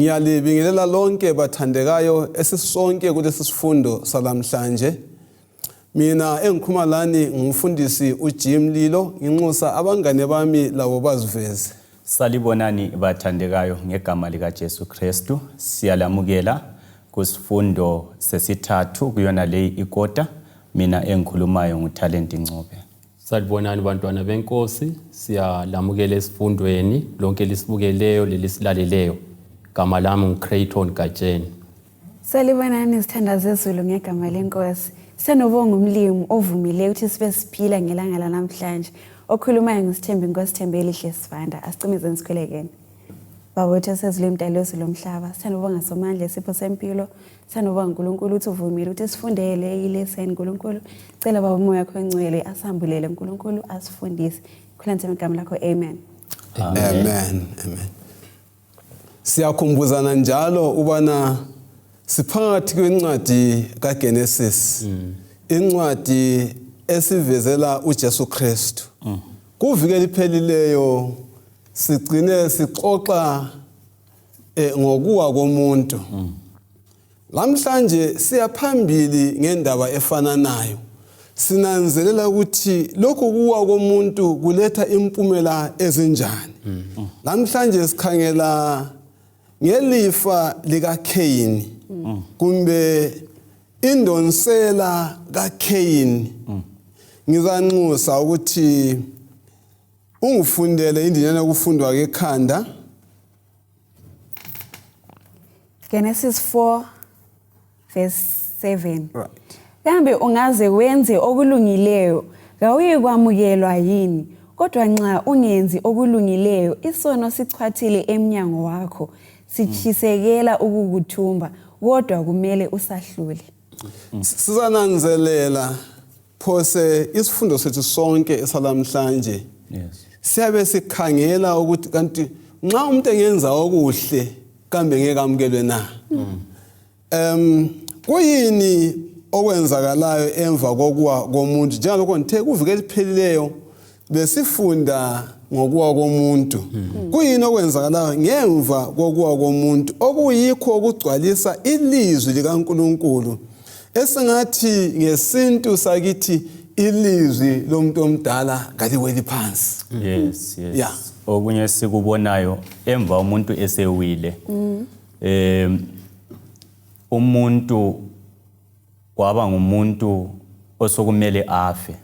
Ngiyalibingelela lonke bathandekayo esisonke kulesi sifundo salamhlanje. Mina engikhuluma lani ngumfundisi uJim Lilo, nginxusa abangane bami labo baziveze. Salibonani bathandekayo ngegama lika Jesu Kristu. Siyalamukela kusifundo sesithathu kuyona le ikota. Mina engikhulumayo nguTalent Ncube. Salibonani bantwana benkosi, siyalamukela esifundweni lonke lisibukeleyo lelisilaleleyo. Gama lami nguCrayton Gatsheni. Salibonani sithanda zezulu ngegama lenkosi. Sanobonga umlimi ovumile ukuthi sibe siphila ngelanga lanamhlanje. Okhulumayo ngusithembi Nkosithembele Sivanda, asicimezeni sikhwelekene. Babotha sezulu emdalozi lomhlaba, sanobonga somandla isipho sempilo, sanobonga uNkulunkulu ukuthi uvumile ukuthi sifundele ilesson uNkulunkulu. Cela baba umoya wakho engcwele asambulele uNkulunkulu asifundise. Khulanthe igama lakho, amen. Amen. Amen. Siyakhumbuzana njalo ubana siphakathi kwencwadi kaGenesis. Incwadi esivezela uJesu Kristu. Kuvike liphelileyo sigcine sixoxa ngokuwa komuntu. Lamhlanje siyaphambili ngendaba efananayo. Sinanzelela ukuthi lokho kuwa komuntu kuletha impumela ezinjani. Lamhlanje sikhangela ngelifa likaKhayini kumbe indonsela kaKhayini. Ngizanxusa ukuthi ungifundele indinyana yokufundwa kekhanda. Genesis 4 verse 7. Right. Kambe ungaze wenze okulungileyo, ngawuyekwamukelwa yini? Kodwa nxa ungenzi okulungileyo, isono sichwathile emnyango wakho, sichisekela ukukuthumba, kodwa kumele usahlule. Sizananzelela phose isifundo sethu sonke esalamhlanje. Yes. Siyabe sikhangela ukuthi kanti nxa umuntu engenza okuhle kambe ngeke amukelwe na. Kuyini okwenzakalayo emva kokuwa komuntu? Njengalokho ngithe kuvike liphelileyo besifunda ngokuwa komuntu. Kuyini okwenzakalayo ngemva kokuwa komuntu okuyikho okugcwalisa ilizwi likaNkulunkulu esingathi ngesintu sakithi ilizwi lomuntu omdala ngaliweli phansi. Yes, yes. Yeah. Okunye sikubonayo emva umuntu esewile. Umuntu kwaba ngumuntu osokumele afe.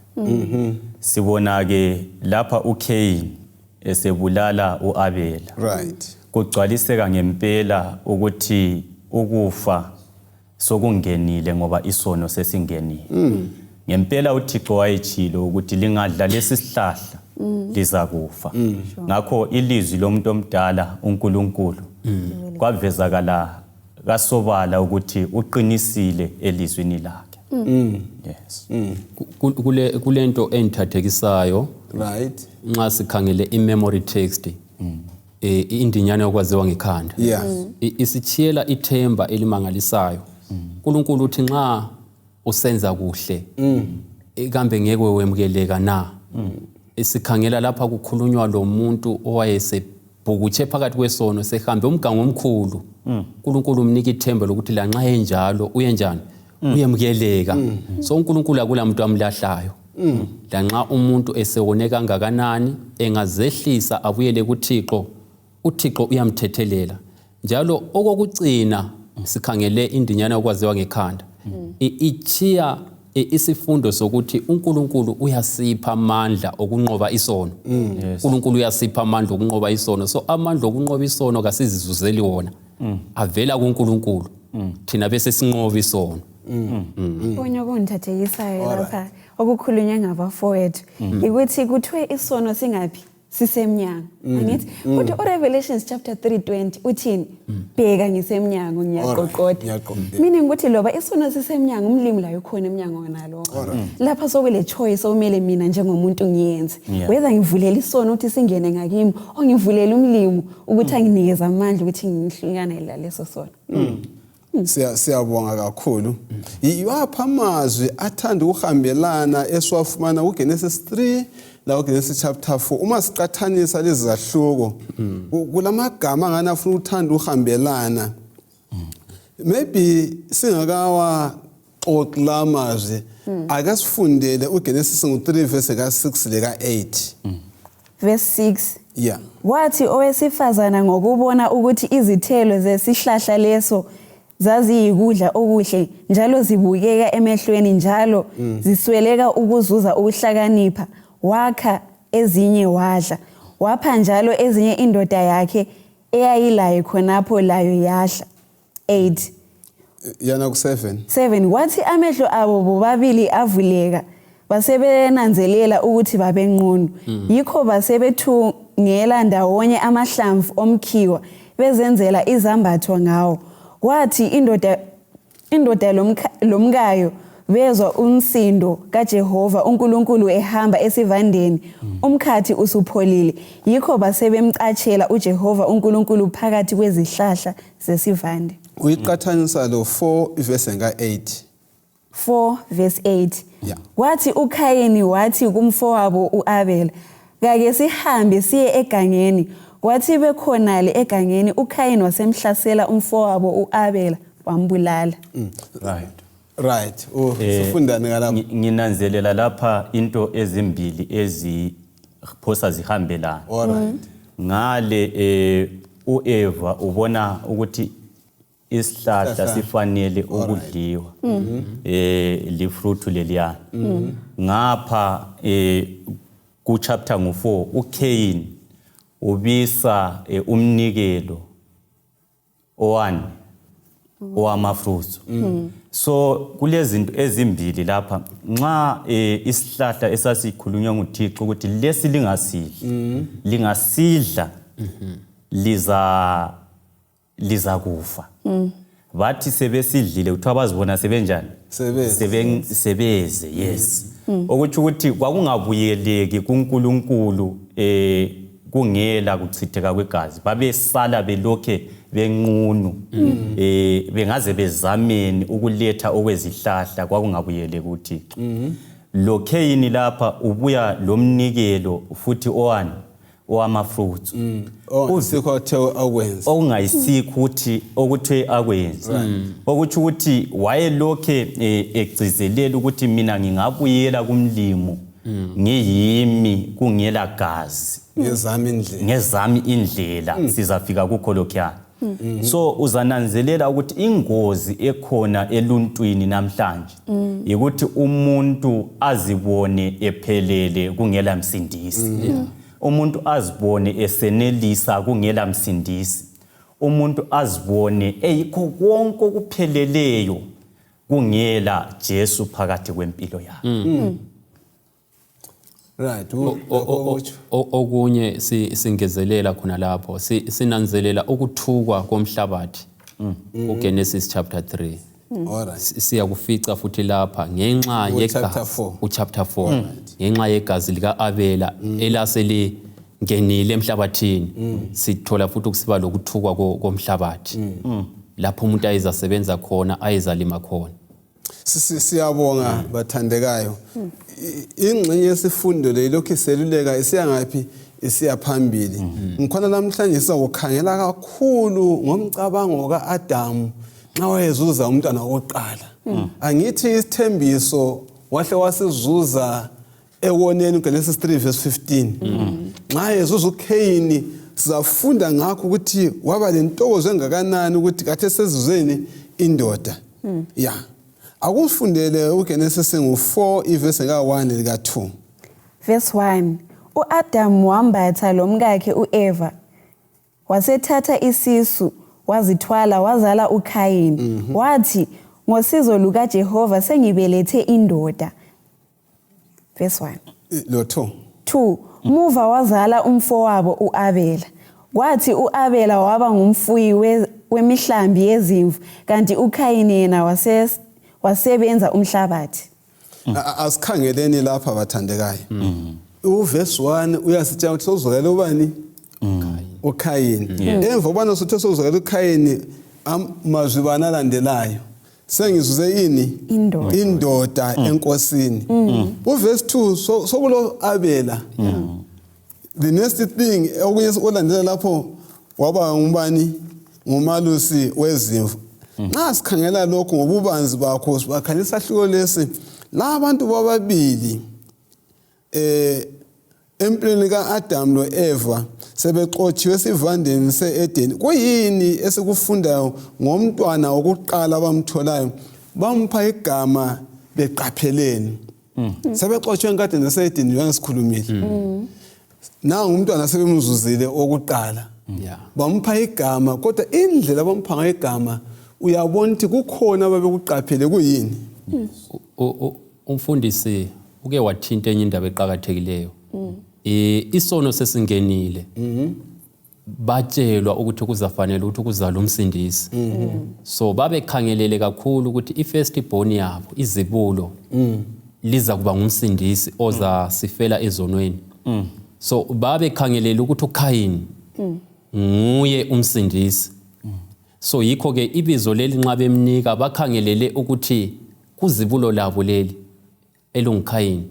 Sibona ke lapha uKhayini esebulala uAbela. Right. Kugcwaliseka ngempela ukuthi ukufa sokungenile ngoba isono sesingenile. Ngempela uThixo wayechilo ukuthi lingadla lesi sihlahla lizakufa. Ngakho ilizwi lomuntu omdala uNkulunkulu kwavezakala kasobala ukuthi uqinisile elizwini lakhe. Yes. Kulento enthathekisayo. Right. Nxa sikhangele imemory text. Indinyana yokwaziwa ngekhanda. Yeah. Isichiyela ithemba elimangalisayo. uNkulunkulu uthi nxa usenza kuhle kambe ngeke wemukeleka na. Isikhangela lapha kukhulunywa lo muntu owayesebhukutshe phakathi kwesono sehambe umgango omkhulu. uNkulunkulu umnika ithemba lokuthi la nxa enjalo uyenjani uyemukeleka. So uNkulunkulu akula muntu amlahlayo. La nxa umuntu esewone kangakanani engazehlisa abuyele kuThixo, uThixo uyamthethelela. Njalo okokucina sikhangele indinyana yokwaziwa ngekhanda. Ichiya isifundo sokuthi uNkulunkulu uyasipha amandla okunqoba isono. uNkulunkulu uyasipha amandla okunqoba isono. So amandla okunqoba isono kasizizuzeli wona. Avela kuNkulunkulu. Thina bese sinqoba isono. Onye okungithathekisayo lapha okukhulunywa ngabafowethu ukuthi kuthiwe isono singaphi sisemnyango. Angithi uthi uRevelations chapter 3:20 uthini? Bheka ngisemnyango ngiyaqoqoda. Meaning ukuthi loba isono sisemnyango umlimi la ukhona emnyango nalo. Lapha sokule choice omele mina njengomuntu ngiyenze. Whether ngivulela isono ukuthi singene ngakimi o ngivulela umlimi ukuthi anginikeze amandla ukuthi ngihlukane leso sono. Siyabonga kakhulu. Yiwapha amazwi athanda ukuhambelana esiwafumana uGenesis 3 la uGenesis chapter 4 uma siqathanisa lezi zahluko kulamagama ngana afuna uthanda uhambelana maybe singakawa oxlamazwe ake sifundele uGenesis ngo3 verse ka6 leka 8 verse 6 yeah wathi owesifazana ngokubona ukuthi izithelo zesihlahla leso zaziyikudla okuhle njalo zibukeka emehlweni njalo zisweleka ukuzuza ukuhlakanipha wakha ezinye wadla wapha njalo ezinye indoda yakhe eyayilaye khonapho layo yadla 8 yana ku7 7 wathi amehlo abo bobabili avuleka basebenanzelela ukuthi babenqunu yikho basebethungela ndawonye amahlamvu omkhiwa bezenzela izambatho ngawo kwathi indoda lomkayo bezwa umsindo kaJehova uNkulunkulu ehamba esivandeni umkhathi usupholile yikho basebemcatshela uJehova uNkulunkulu phakathi kwezihlahla zesivande uyiqathanisa lo 4 verse ka8 4 verse 8 yeah wathi uKhayini wathi kumfowabo uAbel kake sihambe siye egangeni kwathi bekhonale egangeni uKhayini wasemhlasela umfowabo uAbel wambulala right sifundane ngalapha nginanzelela lapha into ezimbili eziphosa zihambelana alright ngale uEva ubona ukuthi isihlahla sifanele ukudliwa lifruit leliyana ngapha ku chapter ngo4 uKhayini ubisa umnikelo owani owamafruits so kulezinto ezimbili lapha nxa isihlahla esasikhulunywa nguThixo ukuthi lesi lingasidla liza kufa bathi sebesidlile uthiwa bazibona sebenjani sebeze yes ukuthi ukuthi kwakungabuyeleki kuNkulunkulu kungela kuchitheka kwegazi babesala belokhe benqunu bengaze bezameni ukuletha okwezihlahla kwakungabuyeleki kuThixo loKhayini lapha ubuya lomnikelo futhi owani owamafruits okungayisikho ukuthi okuthwe akwenze ukuthi ukuthi wayelokhe egcizelela ukuthi mina ngingabuyela kumlimo ngiyimi kungela gazi ngezami indlela sizafika kukho lokhuyana so uzananzelela ukuthi ingozi ekhona eluntwini namhlanje ukuthi umuntu azibone ephelele kungela msindisi umuntu azibone esenelisa kungela msindisi umuntu azibone eyikho konke okupheleleyo kungela Jesu phakathi kwempilo yakhe right okunye singezelela khona lapho sinanzelela ukuthukwa komhlabathi uGenesis chapter 3 alright siyakufica futhi lapha ngenxa yegazi chapter 4 ngenxa yegazi likaAbela elaseli ngenile emhlabathini sithola futhi ukusiba lokuthukwa komhlabathi lapho umuntu ayizasebenza khona ayizalima khona siyabonga bathandekayo ingxenye yesifundo lelokhu iseluleka isiyangaphi isiyaphambili ngikhona namhlanje sizokukhangela kakhulu ngomcabango kaAdamu nxa wayezuza umntwana wokuqala angithi isithembiso wahle wasizuza ekoneni uGenesis 3 verse 15 nxa yezuza uKhayini sizafunda ngakho ukuthi waba lentokozo engakanani ukuthi kathe sezuzeni indoda yeah akusifundele uGenesis ngo4 verse ka1 lika2 verse 1 uAdam wambatha lomkakhe uEva wasethatha isisu wazithwala wazala uKhayini wathi ngosizo lukaJehova sengibelethe indoda verse 1 lo 2 muva wazala umfowabo uAbela kwathi uAbela waba ngumfuyi wemihlambi yezimvu kanti uKhayini yena wasebenza umhlabathi asikhangeleni lapha bathandekayo uverse 1 uyasitshela ukuthi sozokela ubani uKhayini emva ubani sothe sozokela uKhayini amazwi banalandelayo sengizuze ini indoda enkosini. Uverse 2 sokulo Abela. The next thing okunye olandela lapho waba ngubani ngumalusi wezimvu. Nxa sikhangela lokho ngobubanzi bakho sibakhanyisa hluko lesi la abantu bababili empilweni kaAdam lo Eva sebexotshiwe esivandeni seEdeni. Kuyini esikufundayo ngomntwana wokuqala abamtholayo bampha igama beqapheleni. Sebexotshiwe enkadeni seEdeni njengesikhulumile. Na umntwana sebemzuzile okuqala. Bampha igama kodwa indlela bampha ngayo igama uyabona ukuthi kukhona ababekuqaphele kuyini. Umfundisi uke wathinta enye indaba eqhakathekileyo. Isono sesingenile. Batshelwa ukuthi kuzafanele ukuthi kuzala umsindisi. So babekhangelele kakhulu ukuthi ifirst born yabo izibulo liza kuba ngumsindisi oza sifela ezonweni. So babekhangelele ukuthi uKhayini nguye umsindisi. So yikho ke ibizo leli nxa bemnika bakhangelele ukuthi kuzibulo labo leli elunguKhayini.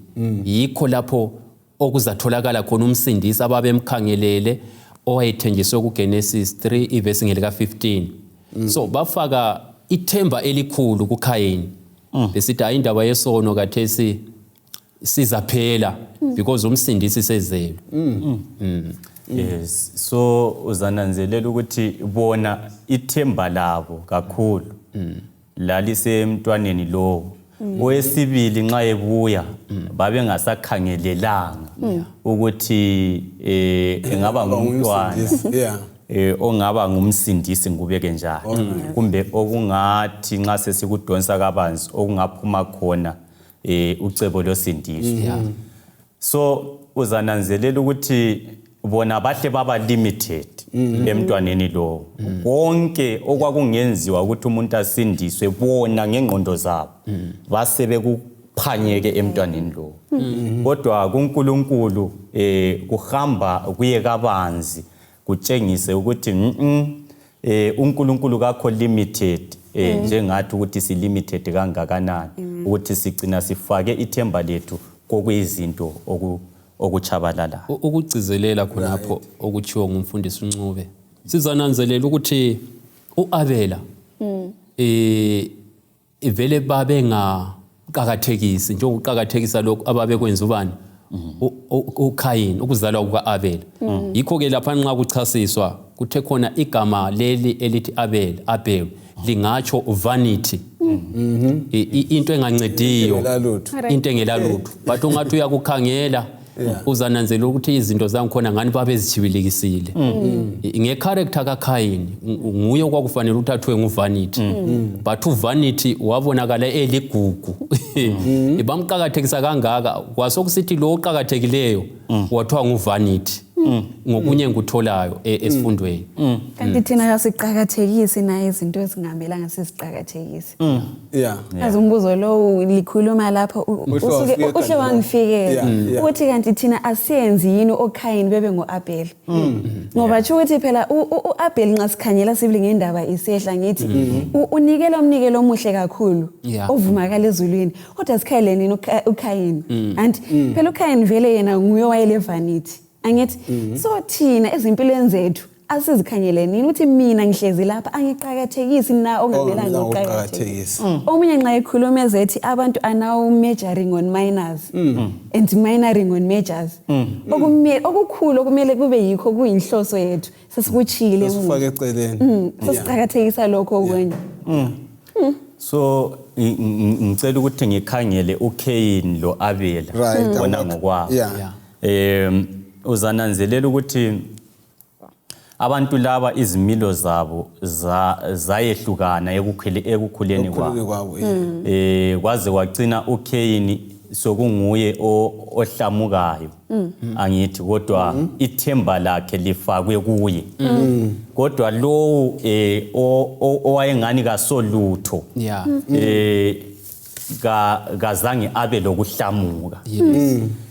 Yikho lapho okuzatholakala khona umsindisi ababemkhangelele owayethenjiswe kuGenesis 3 ivesi ngelika 15. So bafaka ithemba elikhulu kuKhayini. Besithi ayindaba yesono kathesi sizaphela because umsindisi sezelwe. Yes, so uzananzelela ukuthi bona ithemba labo kakhulu lalise emntwaneni lo. Owesibili nxa ebuya babe ngasakhangelelanga ukuthi engaba ngumntwana ongaba ngumsindisi ngubeke njalo, kumbe okungathi nxa sesikudonsa kabanzi okungaphuma khona ucebo losindiso. So uzananzelela ukuthi bona bahle baba limited emntwaneni lo. Konke okwakungenziwa ukuthi umuntu asindiswe bona ngengqondo zabo basebe kuphanyeke emntwaneni lo. Kodwa kuNkulunkulu kuhamba kuye kabanzi kutshengise ukuthi uNkulunkulu kakho limited njengathi ukuthi si limited kangakanani ukuthi sigcina sifake ithemba lethu kokuyizinto okuchabalala. Ukugcizelela khonapho okuchiwo ngumfundisi uNcube. Sizananzelela ukuthi uAbela ivele babe ngaqhakathekisi njengokuqhakathekisa lokho ababekwenza ubani uKhayini ukuzalwa kukaAbela. Yikho ke lapha nxa kuchasiswa kuthe khona igama leli elithi Abel lingatsho vanity. Into engancediyo, into engelalutho. But ungathi uyakukhangela uzananzela ukuthi izinto zangikhona ngani babezichibilikisile. Ngecharacter kaKhayini nguye okwakufanele uthathwe nguvanity. But uvanity wabonakala eligugu. Bamqhakathekisa kangaka kwasokusithi lo oqhakathekileyo wathiwa nguvanity. Ngokunye ngikutholayo esifundweni. Kanti thina asiqhakathekisi na izinto ezingamelanga siziqhakathekise. Azumbuzo lo likhuluma lapha uhle wangifikela ukuthi kanti thina asiyenzi yini oKhayini bebe ngoAbel. Ngoba tsho ukuthi phela uAbel nxa sikhanyela sibili ngendaba isehla ngithi unikela umnikelo omuhle kakhulu ovumakala ezulwini. Kodwa sikhayleni uKhayini. And phela uKhayini vele yena nguye wayele vanity. Angithi so thina ezimpilweni zethu asizikhanyelenini ukuthi mina ngihlezi lapha angiqhakathekisi na ongamelanga uqhakathekise. Omunye nxa ekhuluma ezethi abantu are now majoring on minors and minoring on majors. Okukhulu okumele kube yikho kuyinhloso yethu sesikuchile sifake eceleni. Sesiqhakathekisa lokho okwenye. So ngicela ukuthi ngikhangele uKhayini lo Abela bona ngokwabo. Uzananzelela ukuthi abantu laba izimilo zabo zayehlukana ekukhuleni kwabo. Kwaze wagcina uKhayini sokunguye ohlamukayo. Angithi kodwa ithemba lakhe lifakwe kuye. Kodwa lo owayengani kasolutho kazange abe lokuhlamuka.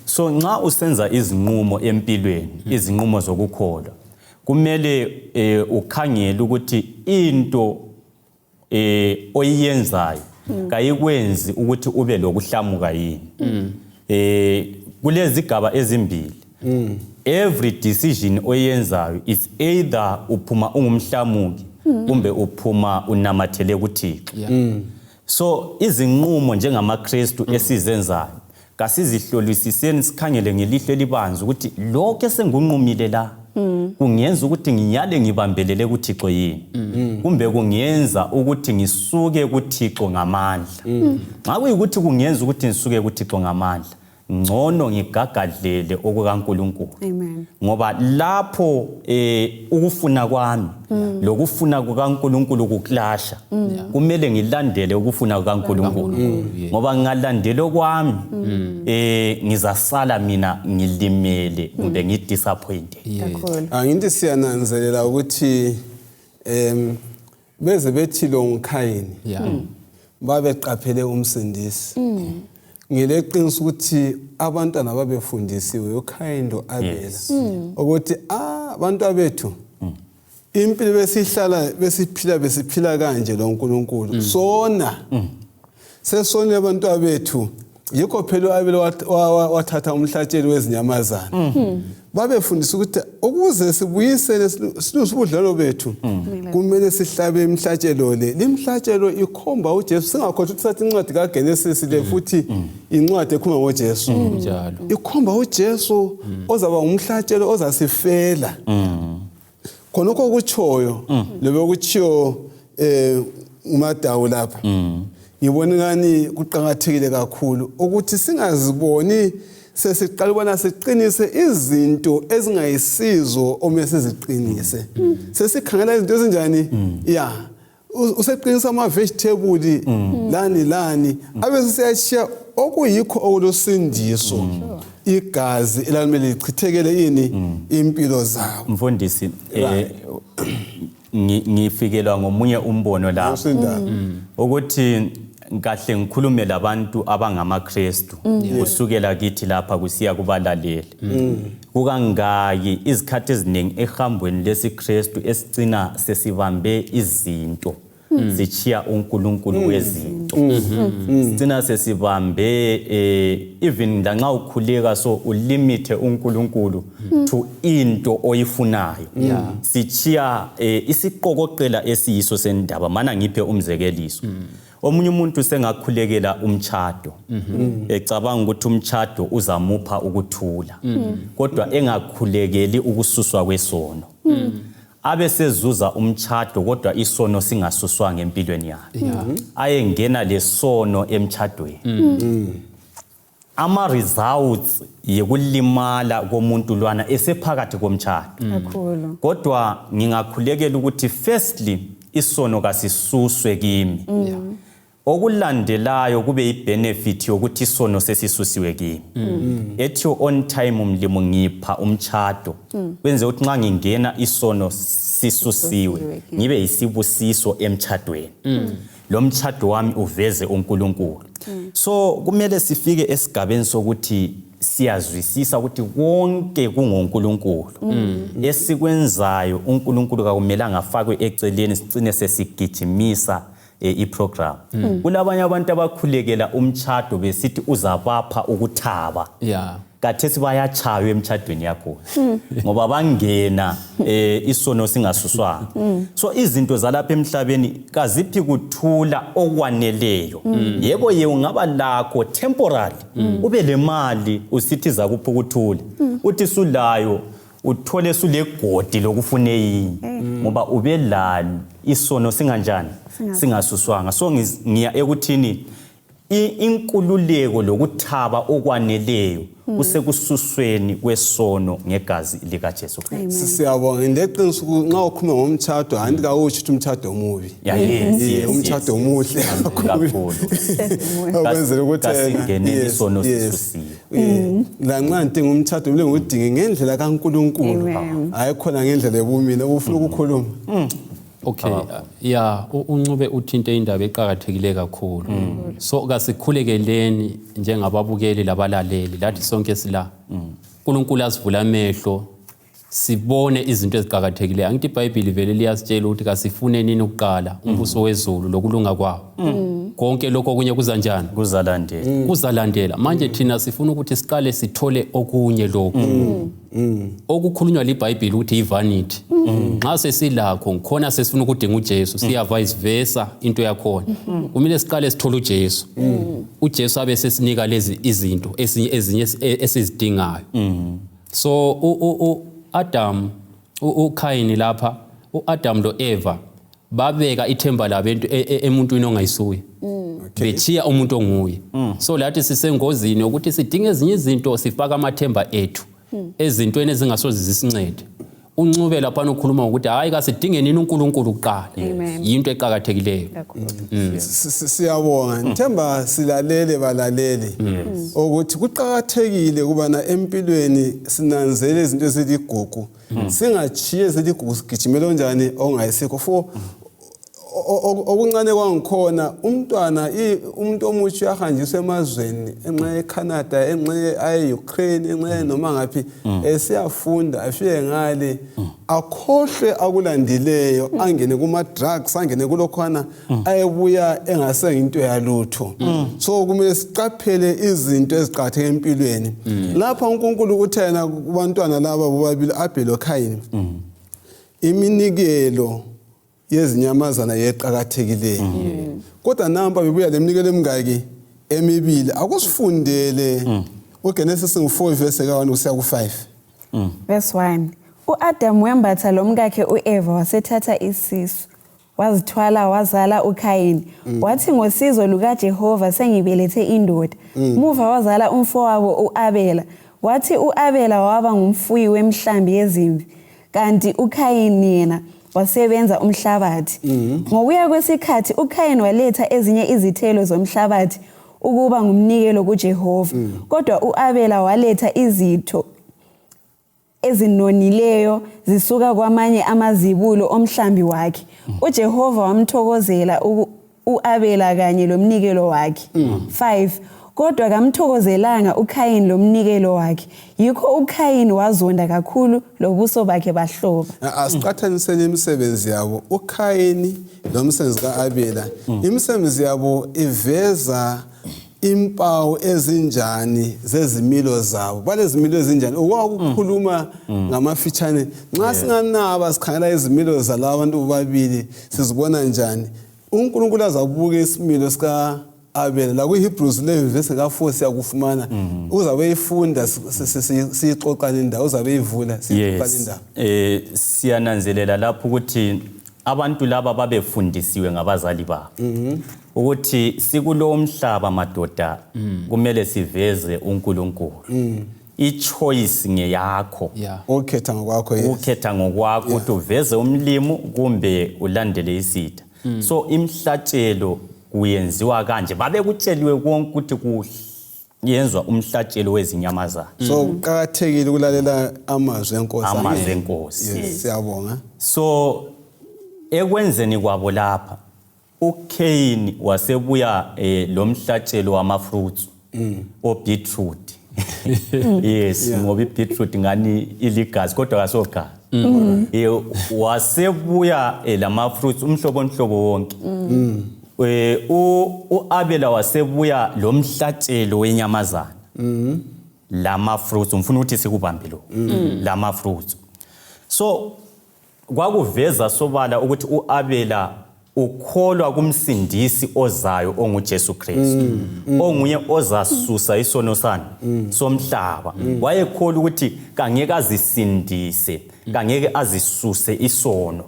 So nxa usenza izinqumo empilweni, izinqumo zokukholwa, kumele ukhangele ukuthi into oyiyenzayo kayikwenzi ukuthi ube lokuhlamuka yini. Kulezi gaba ezimbili. Every decision oyenzayo is either uphuma ungumhlamuki kumbe uphuma unamathele kuThixo. So izinqumo njengamaKristu esizenzayo kasizihlolisiseni sikhangele ngelihlo elibanzi ukuthi lokho esengunqumile la kungenza ukuthi ngiyale ngibambelele kuThixo yini kumbe kungenza ukuthi ngisuke kuThixo ngamandla. Xa kuyikuthi kungenza ukuthi ngisuke kuThixo ngamandla, ngcono ngigagadlele okukaNkulunkulu. Amen. Ngoba lapho ukufuna kwami lokufuna kukaNkulunkulu kuklahla, kumele ngilandele ukufuna kukaNkulunkulu. Ngoba ngingalandela kwami ngizasala mina ngilimele kumbe ngidisappointed. Ngithi siyananzelela ukuthi beze bethi lo UKhayini babeqaphele umsindisi. Ngileqiniso ukuthi abantwana babefundisiwe UKhayini lo Abela ukuthi abantu abethu impilo besihlala besiphila kanje lo uNkulunkulu sona sesona abantu abethu yikho phela uAbela wathatha umhlatshelo wezinyamazana. Babefundisa ukuthi ukuze sibuyisele silubudlalo bethu kumele sihlabe imhlatshelo le. Limhlatshelo ikhomba uJesu, singakhothi ukuthatha incwadi kaGenesis le futhi incwadi ekhuluma ngoJesu. Ikhomba uJesu ozaba umhlatshelo ozasifela. Khonokho okutshoyo lobe kutshiyo uMadawu lapha. Ngibona ngani kuqhakathekile kakhulu ukuthi singaziboni sesiqala ubona siqinise izinto ezingayisizo omese ziqinise. Sesikhangela izinto ezinjani? Useqinisa ama vegetable lani abese siyashiya okuyikho okulosindiso. Igazi elamele lichithekele ini impilo zabo. Mfundisi ngifikelwa ngomunye umbono lapho ukuthi kahle ngikhulume labantu abangamaKristu kusukela kithi lapha kusiya kubalaleli. Kukangaki izikhathi eziningi ehambweni lesiKristu esicina sesibambe izinto sichiya uNkulunkulu wezinto. Sicina sesibambe even nxa ukhuleka so ulimite uNkulunkulu to into oyifunayo. Sichiya isiqokoqela esiyiso sendaba. Mana ngiphe umzekeliso. Omunye umuntu sengakhulekela umtchado ecabanga ukuthi umtchado uzamupha ukuthula kodwa engakhulekeli ukususwa kwesono. Abe sezuza umtchado kodwa isono singasuswa ngempilweni yakhe. Ayengena lesono emtchadweni. Ama results yekulimala komuntu lwana esephakathi komtchado. Kodwa ngingakhulekela ukuthi firstly isono kasisuswe kimi. Okulandelayo kube ibenefit yokuthi isono sesisusiwe kimi. Ethi on time umlimo ngipha umtchado kwenze ukuthi nxa ngingena isono sisusiwe ngibe isibusiso emtchadweni. Lo mtchado wami uveze uNkulunkulu. So kumele sifike esigabeni sokuthi siyazwisisa ukuthi konke kungoNkulunkulu. Esikwenzayo uNkulunkulu kakumelanga afakwe eceleni sicine sesigijimisa iprogram. Kulabanye abantu abakhulekela umtchado besithi uzabapha ukuthaba. Kathesi bayachaywa emtchadweni yakho ngoba bangena isono singasuswanga. So izinto zalapha emhlabeni kaziphi kuthula okwaneleyo. Yebo ungaba lakho temporary ube le mali usithi zakupha ukuthula. Uthi sulayo uthole sulegodi lokufune yini ngoba ubelalo isono singanjani singasuswanga. So ngiya ekuthini inkululeko lokuthaba okwaneleyo kusekususweni kwesono ngegazi likaJesu Kristu. Siyabonga ngeqiniso nxa ukhuluma ngomtchado hanti kawuthi ukuthi umtchado omubi. Umtchado omuhle kakhulu. Akwenzela ukuthi singene isono sisusiwe. Lanxa ntinga umtchado mle ngudinge ngendlela kaNkulunkulu. Hayi khona ngendlela ebumina ufuna ukukhuluma. Okay, uNcube uthinte indaba eqhakathekile kakhulu. So kasikhulekeleni njengababukeli labalaleli lathi sonke sila. uNkulunkulu asivula amehlo sibone izinto eziqhakathekileyo. Angithi iBhayibheli vele liyasitshela ukuthi kasifune nini ukuqala umbuso wezulu lokulunga kwawo. Konke lokho okunye kuza njani? Kuzalandela. Manje thina sifuna ukuthi siqale sithole okunye lokho. Okukhulunywa liBhayibheli ukuthi ivanity. Nxa sesilakho ngikhona sesifuna ukudinga uJesu, siya vice versa into yakhona. Kumele siqale sithole uJesu. uJesu abe sesinika lezi izinto ezinye esizidingayo. So Adam uKhayini lapha, uAdam lo Eva babeka ithemba labo emuntwini ongayisuye. Bechiya umuntu onguye. So lathi sisengozini ukuthi sidinge ezinye izinto sifaka amathemba ethu ezintweni ezingasoze zisincede. Uncube lapha ukhuluma ukuthi hayi kasidinge nini uNkulunkulu uqala. Yinto eqhakathekileyo. Siyabonga. Ngithemba silalele balaleli ukuthi kuqhakathekile kubana empilweni sinanzele izinto eziligugu. Singachiye eziligugu sigijimela njani ongayisikho for okuncane kwangikhona umuntu omutsha uyahanjiswa emazweni enxa eCanada enxa eUkraine enxa noma ngaphi esiyafunda afike ngale akhohle akulandileyo angene kuma drugs angene kulokhwana ayebuya engasengento yalutho. So kumele siqaphele izinto eziqhatheke empilweni. Lapha uNkulunkulu uthena kubantwana laba bobabili Abel loKhayini iminikelo yezinyamazana yeqhakathekileyo. Kodwa namba bebuya leminikelo emingaki emibili akusifundele uGenesis 4 verse 1 kusiya ku5. Verse 1. uAdam wembatha lomkakhe uEva wasethatha isisu wazithwala wazala uKhayini. Wathi ngosizo lukaJehova sengibelethe indoda. Muva wazala umfowabo uAbela. Wathi uAbela waba ngumfuyi wemhlambi yezimvu kanti uKhayini yena wasebenza umhlabathi. Ngokuya kwesikhathi uKhayini waletha ezinye izithelo zomhlabathi ukuba ngumnikelo kuJehova. Kodwa uAbela waletha izitho ezinonileyo zisuka kwamanye amazibulo omhlambi wakhe. uJehova wamthokozela uAbela kanye lomnikelo wakhe. 5. Kodwa kamthokozelanga uKhayini lomnikelo wakhe. Yikho uKhayini wazonda kakhulu lobuso bakhe bahloba. Asiqathanisele imisebenzi yabo uKhayini lomsebenzi kaAbela. Imisebenzi yabo iveza impawu ezinjani zezimilo zabo. Balezimilo ezinjani ukwakukhuluma ngamafitshane. Nxa singanaba sikhangela izimilo zalabo abantu bobabili sizibona njani. uNkulunkulu azabuka isimilo sika Abel la kuHebrews 11 verse ka4 siyakufumana uzabe ifunda siyixoxa indawo uzabe ivula siyixoxa indawo. Siyananzelela lapho ukuthi abantu laba babefundisiwe ngabazali babo ukuthi sikulo umhlaba madoda kumele siveze uNkulunkulu. I-choice ngeyakho. Ukhetha ngokwakho. Ukhetha ngokwakho ukuthi uveze umlimo kumbe ulandele isitha. So imhlatshelo kuyenziwa kanje babekutsheliwe konke ukuthi kuyenzwa umhlatshelo wezinyamazana. So kuqhakathekile ukulalela amazwi enkosi. Amazwi enkosi. Siyabonga. So ekwenzeni kwabo lapha uKhayini wasebuya lo mhlatshelo wama-fruits o-beetroot. Yes, ngoba i-beetroot ngani iligazi kodwa kasogazi. Wasebuya lama-fruits umhlobo wonke. uAbela wasebuya lo mhlatshelo wenyamazana. Lama-fruits umfuna ukuthi sikubambe lo. Lama-fruits. So kwakuveza sobala ukuthi uAbela ukholwa kumsindisi ozayo onguJesu Kristu. Onguye ozasusa isono sani somhlaba. Wayekholwa ukuthi kangeke azisindise, kangeke azisuse isono.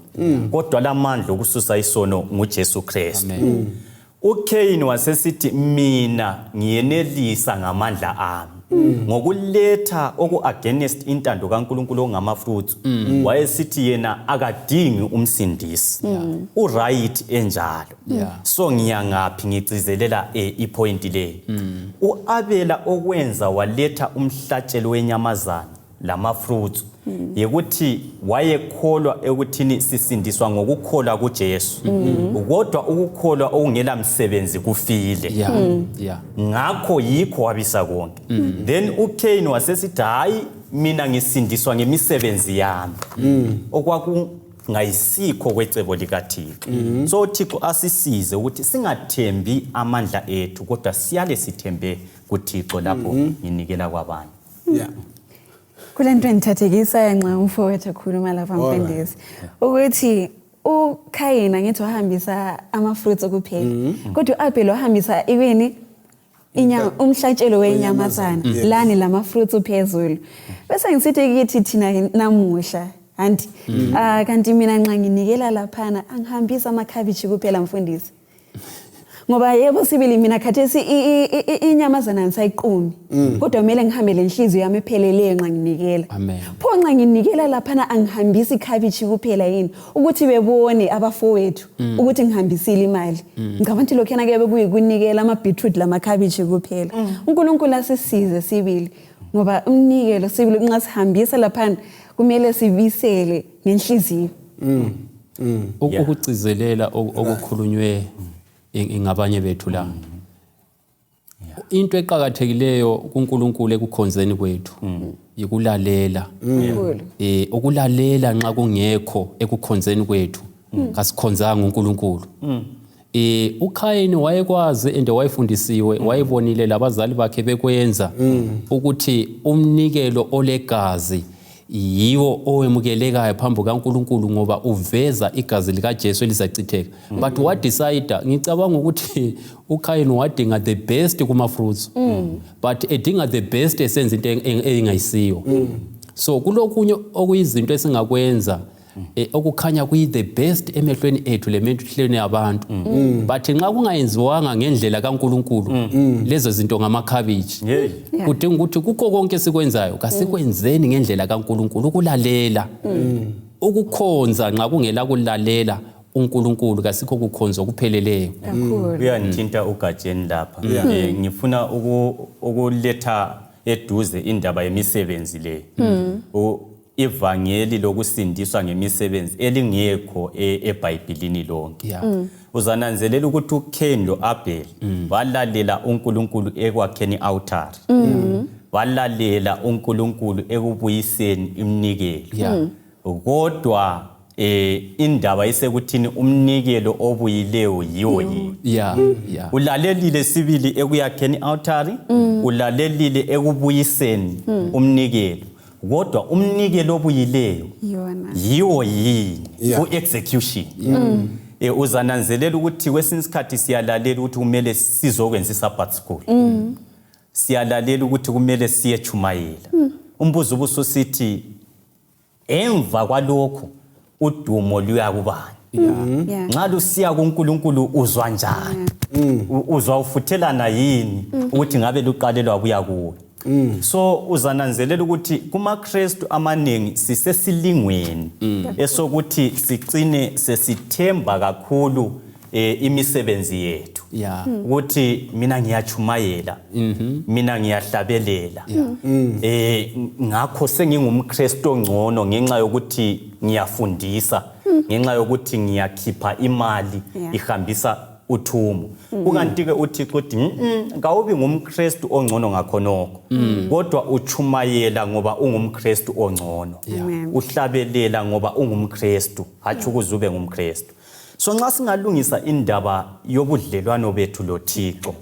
Kodwa lamandla okususa isono nguJesu Kristu. uKhayini wasesithi mina ngiyenelisa ngamandla ami. Ngokuletha oku-against intando kaNkulunkulu ongama-fruits. Wayesithi yena akadingi umsindisi. Uright enjalo. So ngiyangaphi ngicizelela ipoint le. uAbela okwenza waletha umhlatshelo wenyamazana lama-fruits. Yekuthi wayekholwa ekuthini sisindiswa ngokukholwa kuJesu. Kodwa ukukholwa okungela msebenzi kufile. Ngakho yikho wabisa konke. Then uKhayini wasesithi hayi mina ngisindiswa ngemisebenzi yami okwakungayisikho kwecebo likaThixo. So uThixo asisize ukuthi singathembi amandla ethu kodwa siyale sithembe kuThixo lapho nginikela kwabanye. Yeah. Kulento engithathekisa nxa umfowethu ekhuluma lapha mfundisi ukuthi uKhayini ngithi wahambisa ama-fruits okuphela kodwa uAbel wahambisa ikweni umhlatshelo wenyamazana lani lama-fruits uphezulu. Bese ngisithi kithi thina namuhla kanti mina nxa nginikela laphana angihambisa amakhabishi kuphela mfundisi. Ngoba yebo sibili mina khathesi inyamazana ngisayiqumi kodwa kumele ngihambe lenhliziyo yami epheleleyo nxa nginikela. Amen. Pho nxa nginikela laphana angihambisi ikhabishi kuphela yini ukuthi bebone abafowethu ukuthi ngihambisile imali. Ngicabanga lokho yana kube kuyikunikela ama-beetroot lamakhabishi kuphela. uNkulunkulu asisize sibili ngoba umnikelo sibili nxa sihambisa laphana kumele sibisele ngenhliziyo. Ukugcizelela okukhulunywe ngabanye bethu la. Into eqhakathekileyo kuNkulunkulu ekukhonzeni kwethu yikulalela. Ukulalela nxa kungekho ekukhonzeni kwethu kasikhonzanga uNkulunkulu. uKhayini wayekwazi ende wayefundisiwe wayebonile labazali bakhe bekwenza ukuthi umnikelo olegazi yiwo owemukelekayo phambi kaNkulunkulu ngoba uveza igazi likaJesu elisachitheka. But what decide ngicabanga ukuthi uKhayini wadinga the best kuma fruits but edinga the best esenza into engayisiyo. So kulokunye okuyizinto esingakwenza okukhanya kuyi the best emehlweni ethu lemehlweni yabantu but nxa kungayenziwanga ngendlela kaNkulunkulu lezo zinto ngamakhabishi kudinga ukuthi kukho konke sikwenzayo kasikwenzeni ngendlela kaNkulunkulu ukulalela ukukhonza nxa kungela kulalela uNkulunkulu kasikho kukhonza kupheleleyo. Uyanthinta ugatsheni lapha ngifuna ukuletha eduze indaba yemisebenzi le ivangeli lokusindiswa ngemisebenzi elingekho eBhayibhelini lonke. Uzananzelela ukuthi uKhayini loAbel walalela uNkulunkulu ekwakheni i-altar. Walalela uNkulunkulu ekubuyiseni iminikelo. Kodwa indaba isekuthini umnikelo obuyileyo yiwo yini. Ulalelile sibili ekuyakheni i-altar, ulalelile ekubuyiseni umnikelo. Kodwa umnikelo obuyileyo yiwo yini ku-execution. Uzananzelela ukuthi kwesinye isikhathi siyalalela ukuthi kumele sizokwenza i-Sabbath school. Siyalalela ukuthi kumele siyechumayela. Umbuzo ubususithi emva kwalokho udumo luya kubani? Nxa lusiya kuNkulunkulu uzwa njani? Uzwa ufuthelana yini ukuthi ngabe luqalelwa kuya kuwe? So uzananzelela ukuthi kumaKristu amaningi sisesilingweni esokuthi sigcine sesithemba kakhulu imisebenzi yethu. Ukuthi mina ngiyachumayela, mina ngiyahlabelela. Ngakho sengingumKristu ongcono ngenxa yokuthi ngiyafundisa, ngenxa yokuthi ngiyakhipha imali ihambisa uthumo. Kukanti ke uThixo uthi ngawubi ngumKristu ongcono ngakhonoko kodwa uchumayela ngoba ungumKristu ongcono. Uhlabelela ngoba ungumKristu hathi ukuzube ngumKristu. So nxa singalungisa indaba yobudlelwano bethu loThixo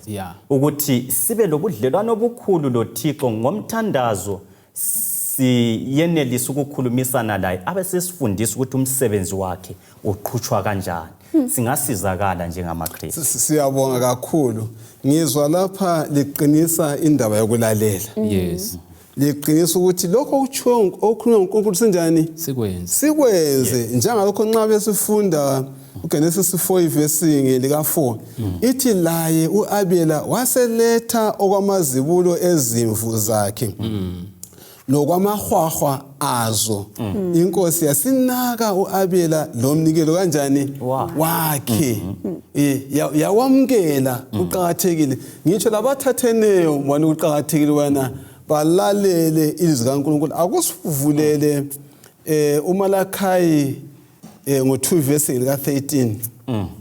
ukuthi sibe lobudlelwano obukhulu loThixo ngomthandazo siyenelisa ukukhulumisana laye abesesifundisa ukuthi umsebenzi wakhe uqhutshwa kanjani. Singasizakala njengamaKristu. Siyabonga kakhulu. Ngizwa lapha liqinisa indaba yokulalela. Liqinisa ukuthi lokho okuthwa okukhulunywa uNkulunkulu senjani? Sikwenze njengalokho nxa besifunda uGenesis 4 verse lika 4 ithi laye uAbela waseletha okwamazibulo ezimvu zakhe lokwamahwahwa azo. Inkosi yasinaka uAbela lomnikelo kanjani wakhe. Yawamkela uqhakathekile. Ngitsho labathatheneyo mbona uqhakathekile wena balalele ilizwi kaNkulunkulu. Akusivulele uMalakhi ngo2 verse lika 13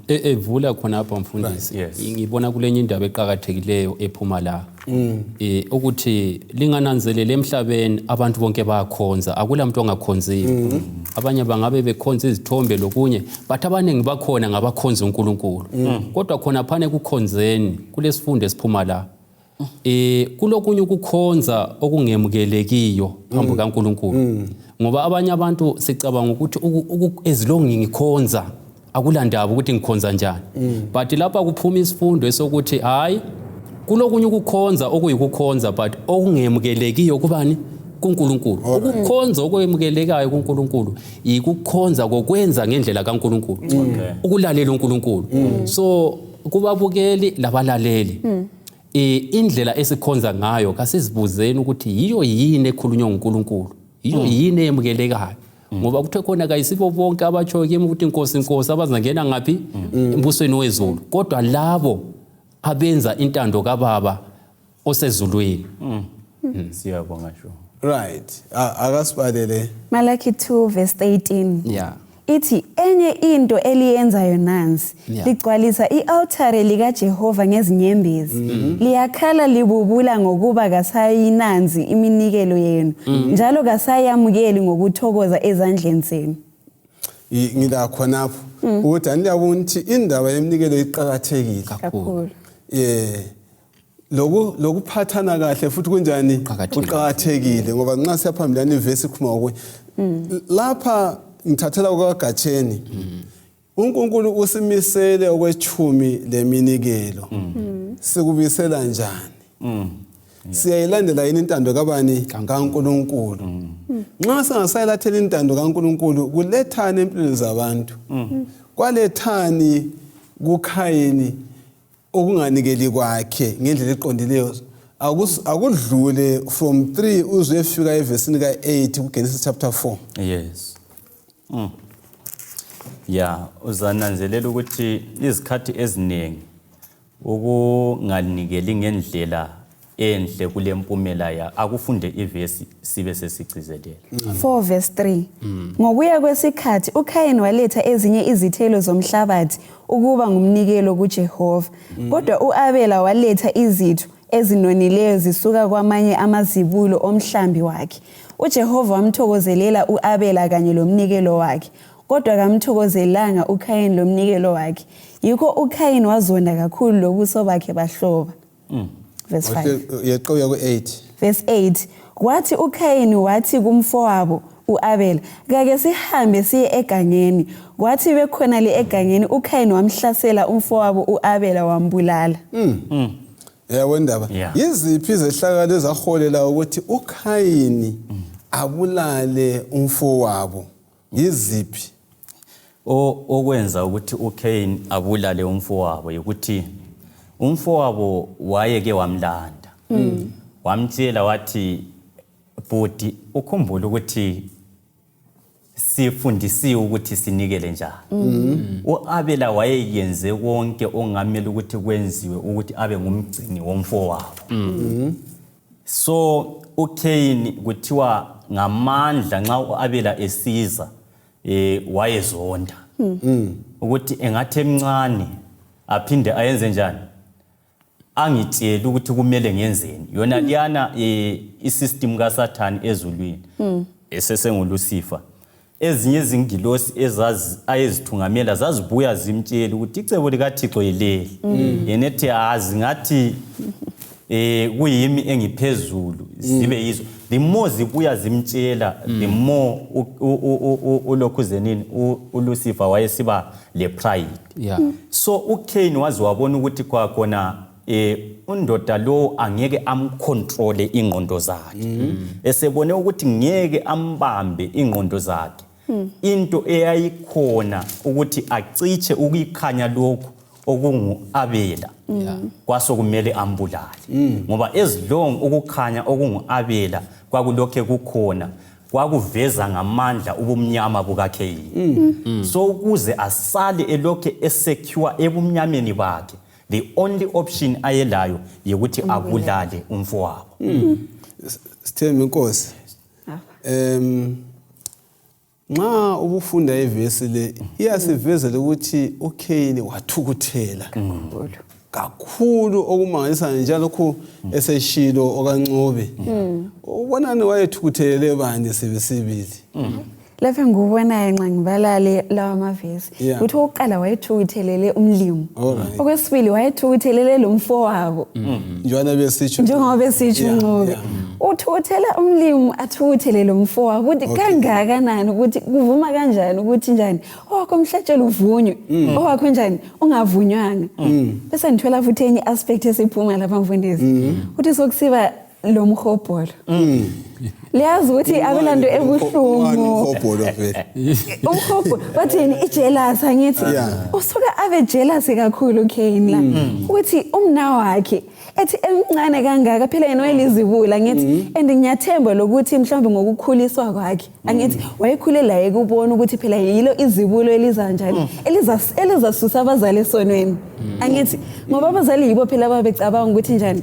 Evula khona apha mfundisi. Yes. Ngibona kulenye indaba eqhakathekileyo ephuma la. Ukuthi lingananzelele emhlabeni abantu bonke bayakhonza, akula muntu ongakhonziyo. Abanye bangabe bekhonza izithombe lokunye, but abaningi bakhona ngabakhonza uNkulunkulu. Kodwa khona phane kukhonzeni, kulesifundo esiphuma la. Kulokunye ukukhonza okungemukelekiyo phambi kaNkulunkulu. Ngoba abanye abantu sicabanga ukuthi ezilongi ngikhonza akulandaba ukuthi ngikhonza njani. But lapha kuphuma isifundo esokuthi hayi kulokunye ukukhonza okuyikukhonza but okungemukelekiyo kubani kuNkulunkulu. Ukukhonza okwemukelekayo kuNkulunkulu ikukhonza kokwenza ngendlela kaNkulunkulu. Ukulalela uNkulunkulu. So kubabukeli labalaleli indlela esikhonza ngayo kasizibuzeni ukuthi yiyo yini ekhulunywa uNkulunkulu, yiyo yini emukelekayo. Ngoba kuthe khona kayisibo bonke abatsho kimi ukuthi inkosi inkosi abazangena ngapi embusweni wezulu, kodwa labo abenza intando kaBaba osezulwini. Siyabonga sho. Right. Akasibalele. Malachi 2 verse 18. Yeah. Ithi enye into eliyenzayo nansi ligcwalisa ialtare lika Jehova ngezinyembezi. Liyakhala libubula ngokuba kasayinanzi iminikelo yenu. Njalo kasayamukeli ngokuthokoza ezandleni zenu. Ngila khonapho ukuthi aniyabona ukuthi indaba yeminikelo iqhakathekile kakhulu. Lokuphathana kahle futhi kunjani uqhakathekile ngoba nxa siyaphambelana ivesi ikhuluma ukuthi lapha ngithathela kwaGatsheni uNkulunkulu usimisele okwechumi leminikelo sikubisela njani siyayilandela yini intando kabani kaNkulunkulu nxa singasayilathela intando kaNkulunkulu kulethana empilweni zabantu kwalethani kuKhayini okunganikeli kwakhe ngendlela eqondileyo akudlule from 3 uze ufika evesini ka8 kuGenesis chapter 4. Yes. Yeah, uzananzelela ukuthi izikhathi eziningi ukunganikeli ngendlela enhle kule mpumela ya akufunde ivesi sibe sesicizelela. 4 verse 3. Ngokuya kwesikhathi uKhayini waletha ezinye izithelo zomhlabathi ukuba ngumnikelo kuJehova. Kodwa uAbela waletha izitho ezinonileyo zisuka kwamanye amazibulo omhlambi wakhe. uJehova wamthokozelela uAbela kanye lomnikelo wakhe, kodwa kamthokozelanga uKhayini lomnikelo wakhe. Yikho uKhayini wazonda kakhulu lobuso bakhe bahloba. Verse 5. Yeqoya ku8. Verse 8. Kwathi uKhayini wathi kumfowabo uAbela, "Kake sihambe siye egangeni." Kwathi bekhona le egangeni uKhayini wamhlasela umfowabo uAbela wambulala. Yawondaba. Yiziphi izehlakalo ezaholela ukuthi uKhayini abulale umfowabo? Yiziphi? Okwenza ukuthi uKhayini abulale umfowabo ukuthi umfowabo wayeke wamlanda. Wamtshela wathi bhuti ukhumbula ukuthi sifundisiwe ukuthi sinikele njani. uAbela wayeyenze konke ongamela ukuthi kwenziwe ukuthi abe ngumgcini womfowabo. So uKhayini kuthiwa ngamandla nxa uAbela esiza wayezonda. Ukuthi engathi emncane aphinde ayenze njani? Angitshela ukuthi kumele ngenzeni. Yona liyana isystem kaSathani ezulwini. Esesengulusifa. Ezinye izingilosi ayezithungamela zazibuya zimtshela ukuthi icebo likaThixo yileli. Yena ethi ngathi kuyimi engiphezulu zibe yizo. The more zibuya zimtshela, the more ulokhuzenini uLucifer wayesiba le pride. So uKhayini wazi wabona ukuthi kwakhona undoda lo angeke amcontrole ingqondo zakhe. Esebone ukuthi ngeke ambambe ingqondo zakhe. Into eyayikhona ukuthi aciche ukuyikhanya lokho okunguAbela. Kwaso kumele ambulale. Ngoba ezilong ukukhanya okunguAbela kwakulokho kukhona kwakuveza ngamandla ubumnyama bukaKhayini. So ukuze asale elokho esecure ebumnyameni bakhe, the only option ayelayo ukuthi abulale umfowabo. Sithembe inkosi. nxa ubufunda ivesi le iyasivezela ukuthi uKhayini wathukuthela kakhulu okumangalisa njalo lokho eseshilo okaNcobe. Ubonani wayethukuthelele bani sebesibili? Lapha ngubona nxa ngibalale lawa amavesi ukuthi oqala wayethukuthelele umlimo. Okwesibili wayethukuthelele lo mfowabo. Njengoba besitsho uNcobe. Uthukuthela umlimo athukuthele lo mfowabo ukuthi kangakanani ukuthi kuvuma kanjani ukuthi njani owakho mhlatshelo uvunywe owakho njani ungavunywanga. Bese ngithola futhi enye aspect esiphuma lapha mfundisi ukuthi sokusiba lo mhobholo. Liyazi ukuthi abelanto ebuhlungu. Umhobholo bathini ijealous angithi usuka abe jealous kakhulu uKhayini la ukuthi umna wakhe ethi emncane kangaka phela yena wayelizibula ngithi and ngiyathemba lokuthi mhlawumbe ngokukhuliswa kwakhe angithi wayekhulela ekubona ukuthi phela yilo izibulo elizanjani elizasusa abazali esonweni angithi ngoba abazali yibo phela babecabanga ukuthi njani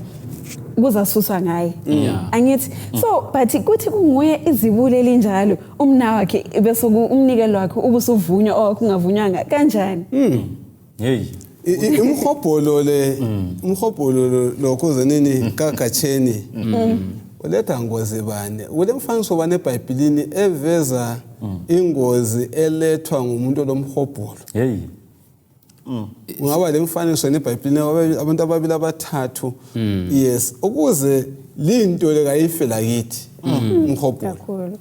kuzasuswa ngaye angithi so but kuthi kunguye izibulo elinjalo umna wakhe bese umnikelo wakhe ubusuvunywa okungavunywanga kanjani hey umhobholo lokho zenini kaGatsheni uletha ngozi bani ule mfaniso bane eBhayibhelini eveza ingozi elethwa ngumuntu lomhobholo hey ungaba lemfaniso neBhayibhelini abantu ababili abathathu yes ukuze linto lekayifela kithi umhobholo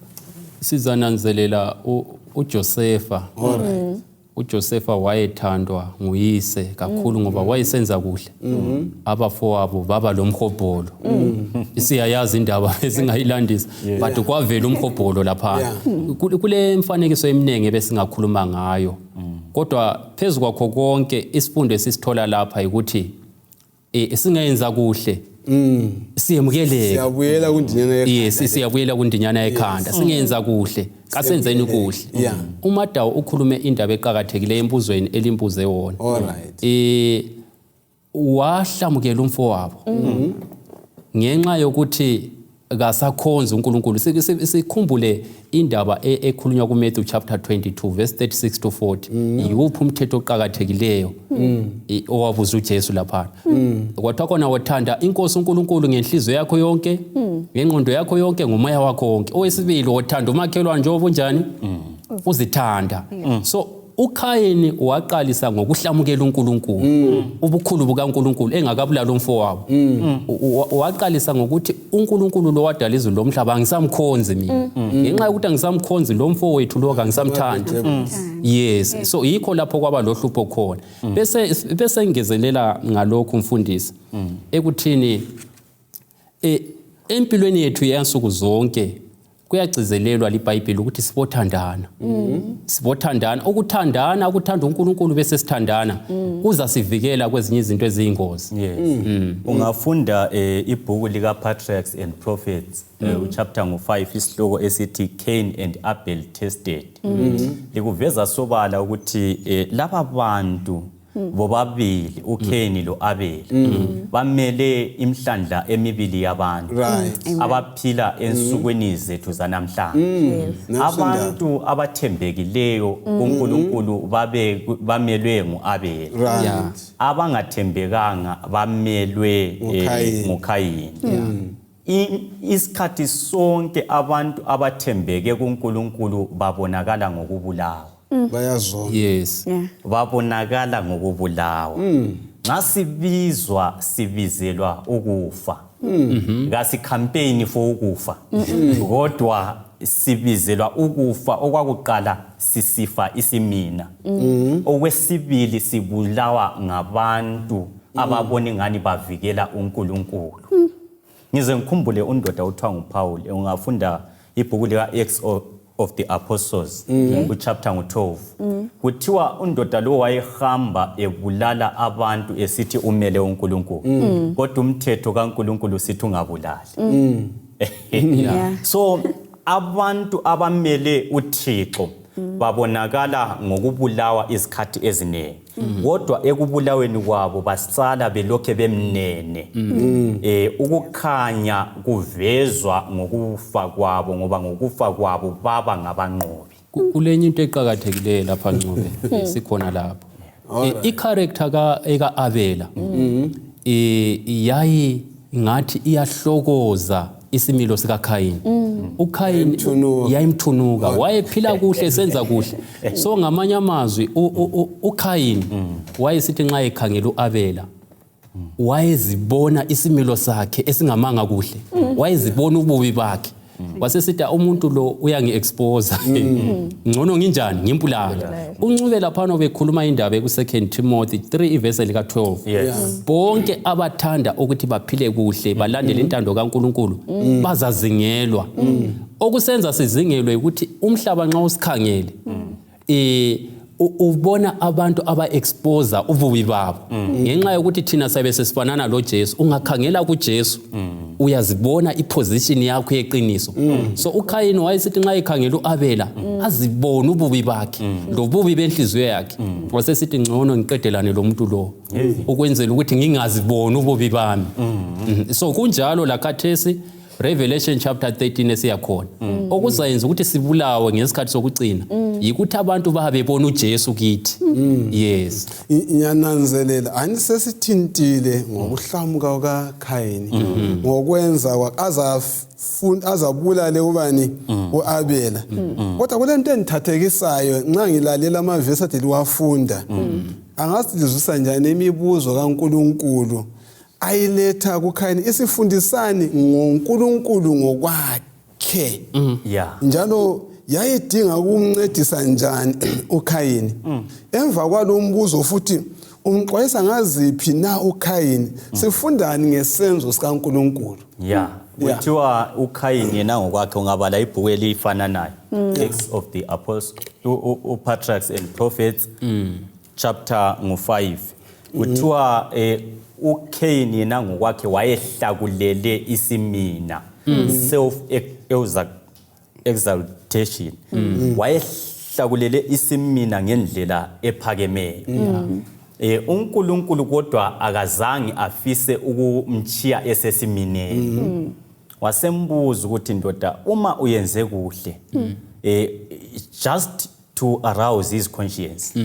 sizananzelela uJosefa uJosefa wayethandwa nguyise kakhulu ngoba wayesenza kuhle abafowabo baba lomhobholo isiyayazi indaba esingayilandisa but kwavela umhobholo lapha kule mfanekiso eminenge besingakhuluma ngayo kodwa phezulu kwakho konke isifundo esisithola lapha ukuthi singayenza kuhle siyemukeleke siyabuyela kundinyana ekhanda yes siyabuyela kundinyana ekhanda singenza kuhle kasenzeni kuhle uMadawu ukhulume indaba eqhakathekile embuzweni elimbuze wona wahlamukela umfowabo ngenxa yokuthi kasakhonza uNkulunkulu sikhumbule indaba ekhulunywa kuMatthew chapter 22 verse 36 to 40 yiwuphi umthetho oqhakathekileyo owabuza uJesu lapha kwathiwa khona wathanda inkosi uNkulunkulu ngenhliziyo yakho yonke ngengqondo yakho yonke ngomoya wakho wonke owesibili wathanda umakhelwane njengoba unjani uzithanda so uKhayini waqalisa ngokuhlamukela uNkulunkulu ubukhulu bukaNkulunkulu engakabulala umfowabo waqalisa ngokuthi uNkulunkulu lo wadala izulu lomhlaba angisamkhonzi mina ngenxa yokuthi angisamkhonzi lo mfowethu lo kangisamthandi yes so yikho lapho kwaba lohlupho khona bese ngezelela ngalokho umfundisi ekuthini empilweni yethu yansuku zonke kuyagcizelelwa liBhayibheli ukuthi sibothandana sibothandana ukuthandana ukuthanda uNkulunkulu bese sithandana kuza sivikela kwezinye izinto eziyingozi ungafunda ibhuku lika Patriarchs and Prophets uchapter ngo5 isihloko esithi Cain and Abel tested likuveza sobala ukuthi laba bantu bobabili uKhayini lo Abel bamele imhlandla emibili yabantu abaphila ensukwini zethu zanamhlanje abantu abathembekileyo uNkulunkulu bamelwe nguAbel abangathembekanga bamelwe nguKhayini isikhathi sonke abantu abathembeke kuNkulunkulu babonakala ngokubulawa bayazona yes babonakala ngokubulawa ngasibizwa sibizelwa ukufa ngasi campaign for ukufa kodwa sibizelwa ukufa okwakuqala sisifa isimina okwesibili sibulawa ngabantu ababona ngani bavikela uNkulunkulu ngize ngikhumbule undoda uthiwa nguPaul ungafunda ibhuku lika Acts of the Apostles chapter 12 kuthiwa undoda lo wayehamba ebulala abantu esithi umele uNkulunkulu kodwa umthetho kaNkulunkulu sithi ungabulali so abantu abamele uThixo babonakala ngokubulawa isikhathi eziningi kodwa ekubulaweni kwabo basala belokhe bemnene ukukhanya kuvezwa ngokufa kwabo ngoba ngokufa kwabo baba ngabanqobi kulenye into eqhakathekileyo lapha Ncube sikhona lapho. I-character ka Abela yayi ngathi iyahlokoza isimilo sika Khayini. uKhayini yayimthunuka, wayephila kuhle senza kuhle. So ngamanye amazwi uKhayini wayesithi nxa ekhangela uAbela wayezibona isimilo sakhe esingamanga kuhle, wayezibona ububi bakhe. Wasesithi umuntu lo uyangi-expose, ngcono nginjani ngimpulala. Uncube laphana bekhuluma indaba ku 2 Timothy 3 verse lika 12. Bonke abathanda ukuthi baphile kuhle balandele intando kaNkulunkulu bazazingelwa. Okusenza sizingelwe ukuthi umhlaba nxa usikhangele ubona abantu aba-expose ububi babo ngenxa yokuthi thina sabe sesifanana lo Jesu. Ungakhangela ku Jesu uyazibona iposition yakho yeqiniso. So uKhayini wayesithi nxa ekhangela uAbela azibone ububi bakhe lobubi benhliziyo yakhe. Wasesithi ngcono ngiqedelane lo muntu lo ukwenzela ukuthi ngingaziboni ububi bami. So kunjalo lakhathesi Revelation chapter 13 esiyakhona okuzayenza ukuthi sibulawe ngesikhathi sokugcina yikuthi abantu babebona uJesu kithi. Yes, ngiyananzelela anisesithintile ngokuhlamuka kaKhayini ngokwenza azabulale ubani uAbela. Kodwa kulento endithathekisayo nxa ngilalela amavesi athi liwafunda angasilizwisa njani imibuzo kaNkulunkulu ayiletha kuKhayini isifundisani ngoNkulunkulu ngokwakhe. Njalo yayidinga ukumncedisa njani uKhayini. Emva kwalo mbuzo futhi umxwayisa ngaziphi na uKhayini sifundani ngesenzo sikaNkulunkulu. Kuthiwa uKhayini yena ngokwakhe ungabala ibhuku elifananayo Acts of the Apostles, Patriarchs and Prophets chapter 5. Kuthiwa uKhayini yena ngokwakhe wayehlakulele isimina, self exaltation. Wayehlakulele isimina ngendlela ephakemeyo. uNkulunkulu kodwa akazange afise ukumchiya esesimineni. Wasembuza ukuthi ndoda uma uyenze kuhle just to arouse his conscience.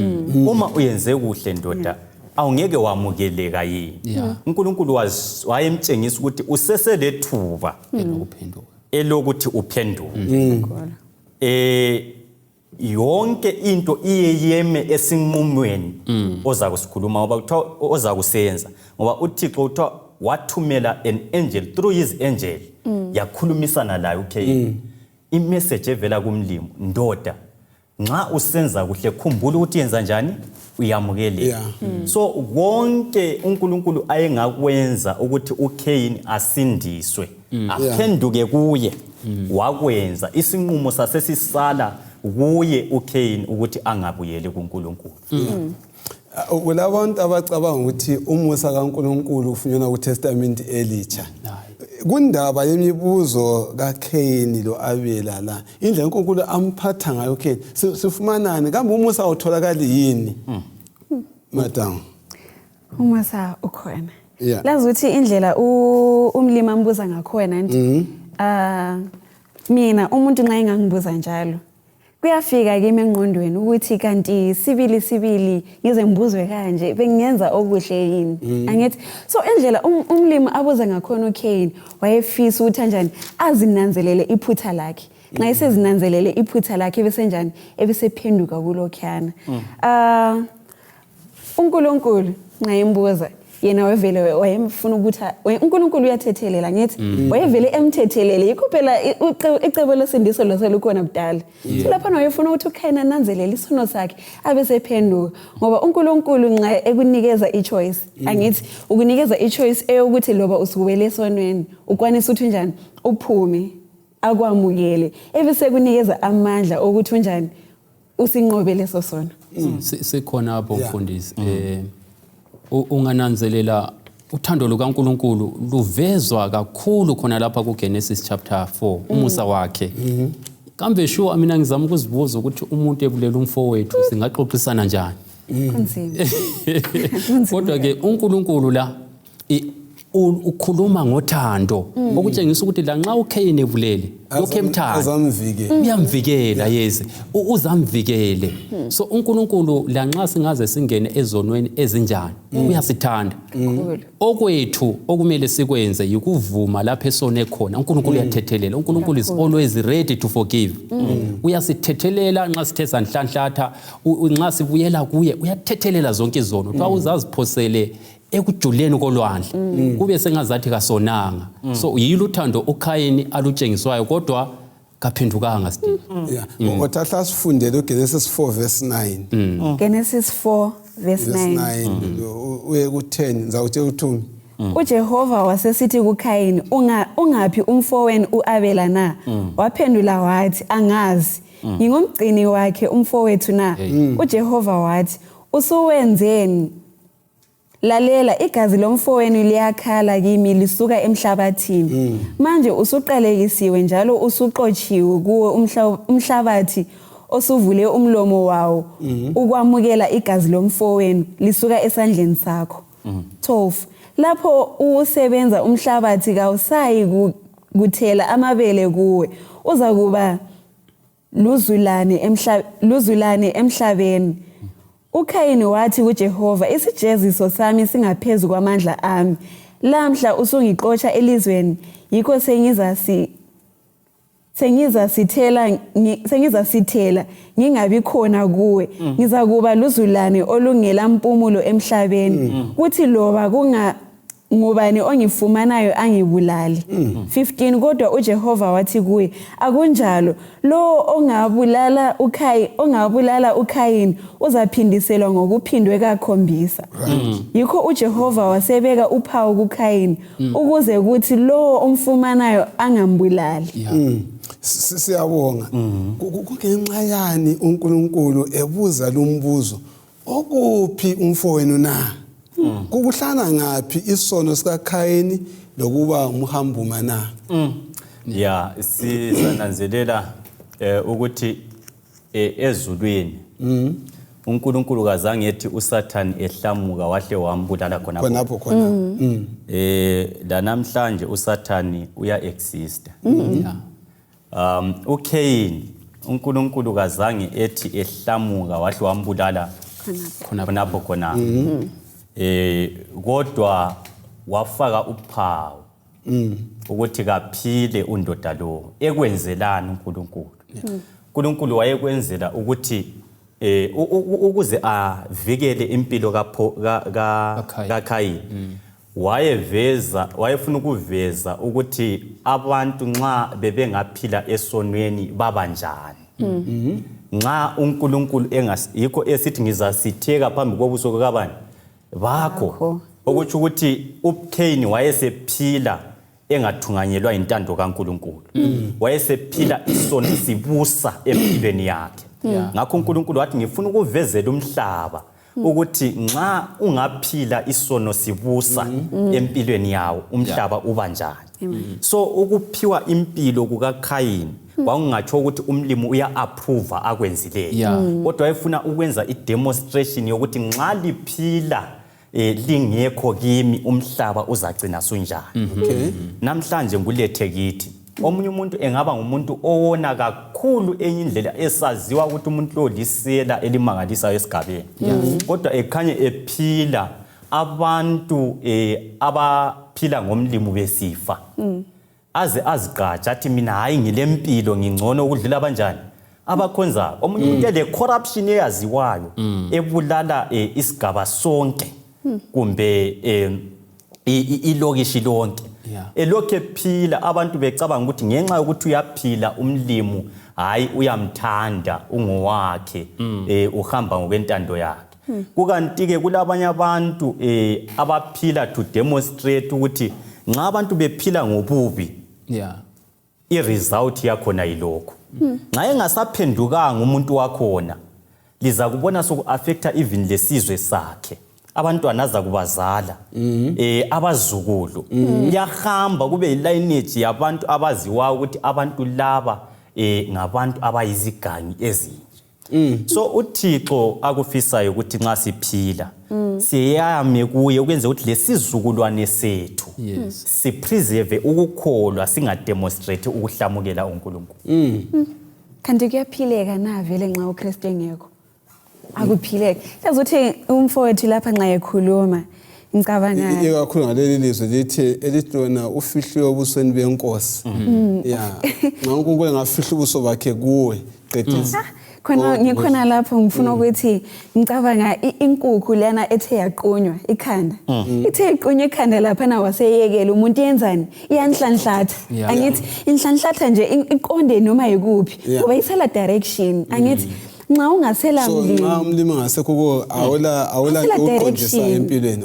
Uma uyenze kuhle ndoda awungeke wamukeleka yini. uNkulunkulu wayemtshengisa ukuthi useselethuba elokuthi uphenduke. Yonke into iyeyeme esinqumweni oza kusikhuluma ngoba kuthiwa oza kusenza ngoba uThixo uthiwa wathumela an angel through his angel yakhulumisana laye uKhayini. Imessage evela kumlimo ndoda nxa usenza kuhle khumbula ukuthi yenza njani uyamukeleka. So konke uNkulunkulu ayengakwenza ukuthi uKhayini asindiswe aphenduke kuye wakwenza. Isinqumo sasesisala kuye uKhayini ukuthi angabuyeli kuNkulunkulu. Kulabantu abacabanga ukuthi umusa kaNkulunkulu ufunyenwa kuTestament elitsha. Kundaba yemibuzo kaKhayini lo Abela la indlela uNkulunkulu amphatha ngayo uKhayini sifumanani kambe umusa utholakali yini? Madam, umusa ukhona. Lazi ukuthi indlela umlimi ambuza ngakhona nje mina umuntu nxa engangibuza njalo kuyafika kimi engqondweni ukuthi kanti sibili ngize ngibuzwe kanje bengiyenza okuhle yini. Angithi so indlela umlimi abuza ngakhona uKhayini wayefisa ukuthi kanjani azinanzelele iphutha lakhe. Nxa esezinanzelele iphutha lakhe bese njani ebesephenduka kulokhana. uNkulunkulu nxa embuza yena wevele wayemfuna ukuthi uNkulunkulu uyathethelela ngithi wayevele emthethelele yikho phela icebo lesindiso loselukhona kudala. So lapha wayefuna ukuthi uKhayini ananzelele isono sakhe abesephenduka ngoba uNkulunkulu nxa ekunikeza ichoice angithi ukunikeza ichoice eyokuthi loba usuwele esonweni ukwanisa ukuthi njani uphume akwamukele ebese kunikeza amandla ukuthi unjani usinqobe leso sono. Sikhona apho mfundisi ungananzelela uthando lukaNkulunkulu luvezwa kakhulu khona lapha kuGenesis chapter 4 umusa wakhe. Kambe sure mina ngizama ukuzibuza ukuthi umuntu ebulela umfowethu singaxoxisana njani. Kunzima. Kodwa ke uNkulunkulu la ukhuluma ngothando okutshengisa ukuthi la nxa uKhayini evulele lokho emthanda uyamvikela yes uzamvikele so uNkulunkulu la nxa singaze singene ezonweni ezinjani uyasithanda okwethu okumele sikwenze yikuvuma lapho esone khona uNkulunkulu uyathethelela uNkulunkulu is always ready to forgive uyasithethelela nxa sithe sanhlanhlatha nxa sibuyela kuye uyathethelela zonke izono xa uzaziphosele ekujuleni kolwandle kube sengazathi kasonanga so yilo uthando uKhayini alutshengiswayo kodwa kaphendukanga still Othatha sifundele uGenesis 4 verse 9 Genesis 4 verse 9 uye ku10 ngizawuthe uthumi uJehova wasesithi kuKhayini ungaphi umfowenu uAbela na waphendula wathi angazi ngingumgcini wakhe umfowethu na uJehova wathi usuwenzeni lalela igazi lomfowenu liyakhala kimi lisuka emhlabathini manje usuqalekisiwe njalo usuqotshiwe kuwe umhlabathi osuvule umlomo wawo ukwamukela igazi lomfowenu lisuka esandleni sakho 12 lapho usebenza umhlabathi kawusayi kuthela amabele kuwe uzakuba luzulane emhlabeni uKhayini wathi kuJehova isijeziso sami singaphezulu kwamandla ami lamhla usungixotsha elizweni yikho sengizasithela ngingabi khona kuwe ngizakuba luzulane olungela mpumulo emhlabeni kuthi loba ngubani ongifumanayo angibulali 15 kodwa uJehova wathi kuye akunjalo lo ongabulala uKhayini uzaphindiselwa ngokuphindwe kakhombisa yikho uJehova wasebeka uphawu kuKhayini ukuze kuthi lo omfumanayo angambulali siyabonga kungenxa yani uNkulunkulu ebuza lo mbuzo okuphi umfowenu na kukuhlana ngapi isono sikaKhayini lokuba umhambuma na ya sisananzelela ukuthi ezulwini uNkulunkulu kazange ethi uSathane ehlamuka wahle wambulala khonapho la namhlanje uSathane uya exist uKhayini uNkulunkulu kazange ethi ehlamuka wahle wambulala khonapho kodwa wafaka uphawu ukuthi kaphile undoda lo ekwenzelana uNkulunkulu wayekwenzela ukuthi ukuze avikele impilo kaKhayini wayefuna ukuveza ukuthi abantu nxa bebengaphila esonweni babanjani nxa uNkulunkulu yikho esithi ngizasitheka phambi kobuso kabani bakho okuthi ukuthi uKhayini wayesephila engathunganyelwa intando kaNkulunkulu wayesephila isono sibusa empilweni yakhe ngakho uNkulunkulu wathi ngifuna ukuvezela umhlaba ukuthi nxa ungaphila isono sibusa empilweni yawo umhlaba ubanjani so ukuphiwa impilo kukaKhayini kwakungatsho ukuthi umlimi uya-approve akwenzileyo kodwa wayefuna ukwenza i-demonstration yokuthi nxa liphila lingekho kimi umhlaba uzagcina sunjani namhlanje ngulethe kithi omunye umuntu engaba ngumuntu owona kakhulu enye indlela esaziwa ukuthi umuntu lo lisela elimangalisayo esigabeni kodwa ekhanye ephila abantu abaphila ngomlimo besifa aze azigatsha athi mina hayi ngilempilo ngingcono ukudlula abanjani abakhonza omunye umuntu le corruption eyaziwayo ebulala isigaba sonke kumbe ilokishi lonke elokhu ephila abantu becabanga ukuthi ngenxa yokuthi uyaphila umlimo hayi uyamthanda ungowakhe uhamba ngokwentando yakhe kukanti ke kulabanye abantu abaphila to demonstrate ukuthi nxa abantu bephila ngobubi i-result yakhona yilokho nxa engasaphendukanga umuntu wakhona liza kubona soku-affecta even lesizwe sakhe abantwana aza kubazala abazukulu yahamba kube yi-lineage yabantu abaziwayo ukuthi abantu laba ngabantu abayizigangi ezinje So uThixo akufisayo ukuthi nxa siphila siyame kuye ukwenza ukuthi lesizukulwane sethu sipreserve ukukholwa singademonstrate ukuhlamukela uNkulunkulu. Kanti kuyaphileka na vele nxa uKristu engekho? Akuphileke. Yazuthi umfowethu lapha nxa ekhuluma ngicabanga ikakhulu ngaleli lizwe elithi lona ufihliwe ebusweni benkosi. Yeah. Nxa uNkulunkulu engafihla ubuso bakhe kuwe qedisa. Khona ngikhona lapho ngifuna ukuthi ngicabanga inkukhu lana ethe yaqunywa ikhanda. Ithe yaqunywa ikhanda lapha na waseyekela umuntu yenzani? Iyanhlanhlatha. Angithi inhlanhlatha nje iqonde noma yikuphi ngoba isela direction. Angithi nxa ungasela mlimi. So nxa umlimi ngasekho ko awula uqondisa empilweni.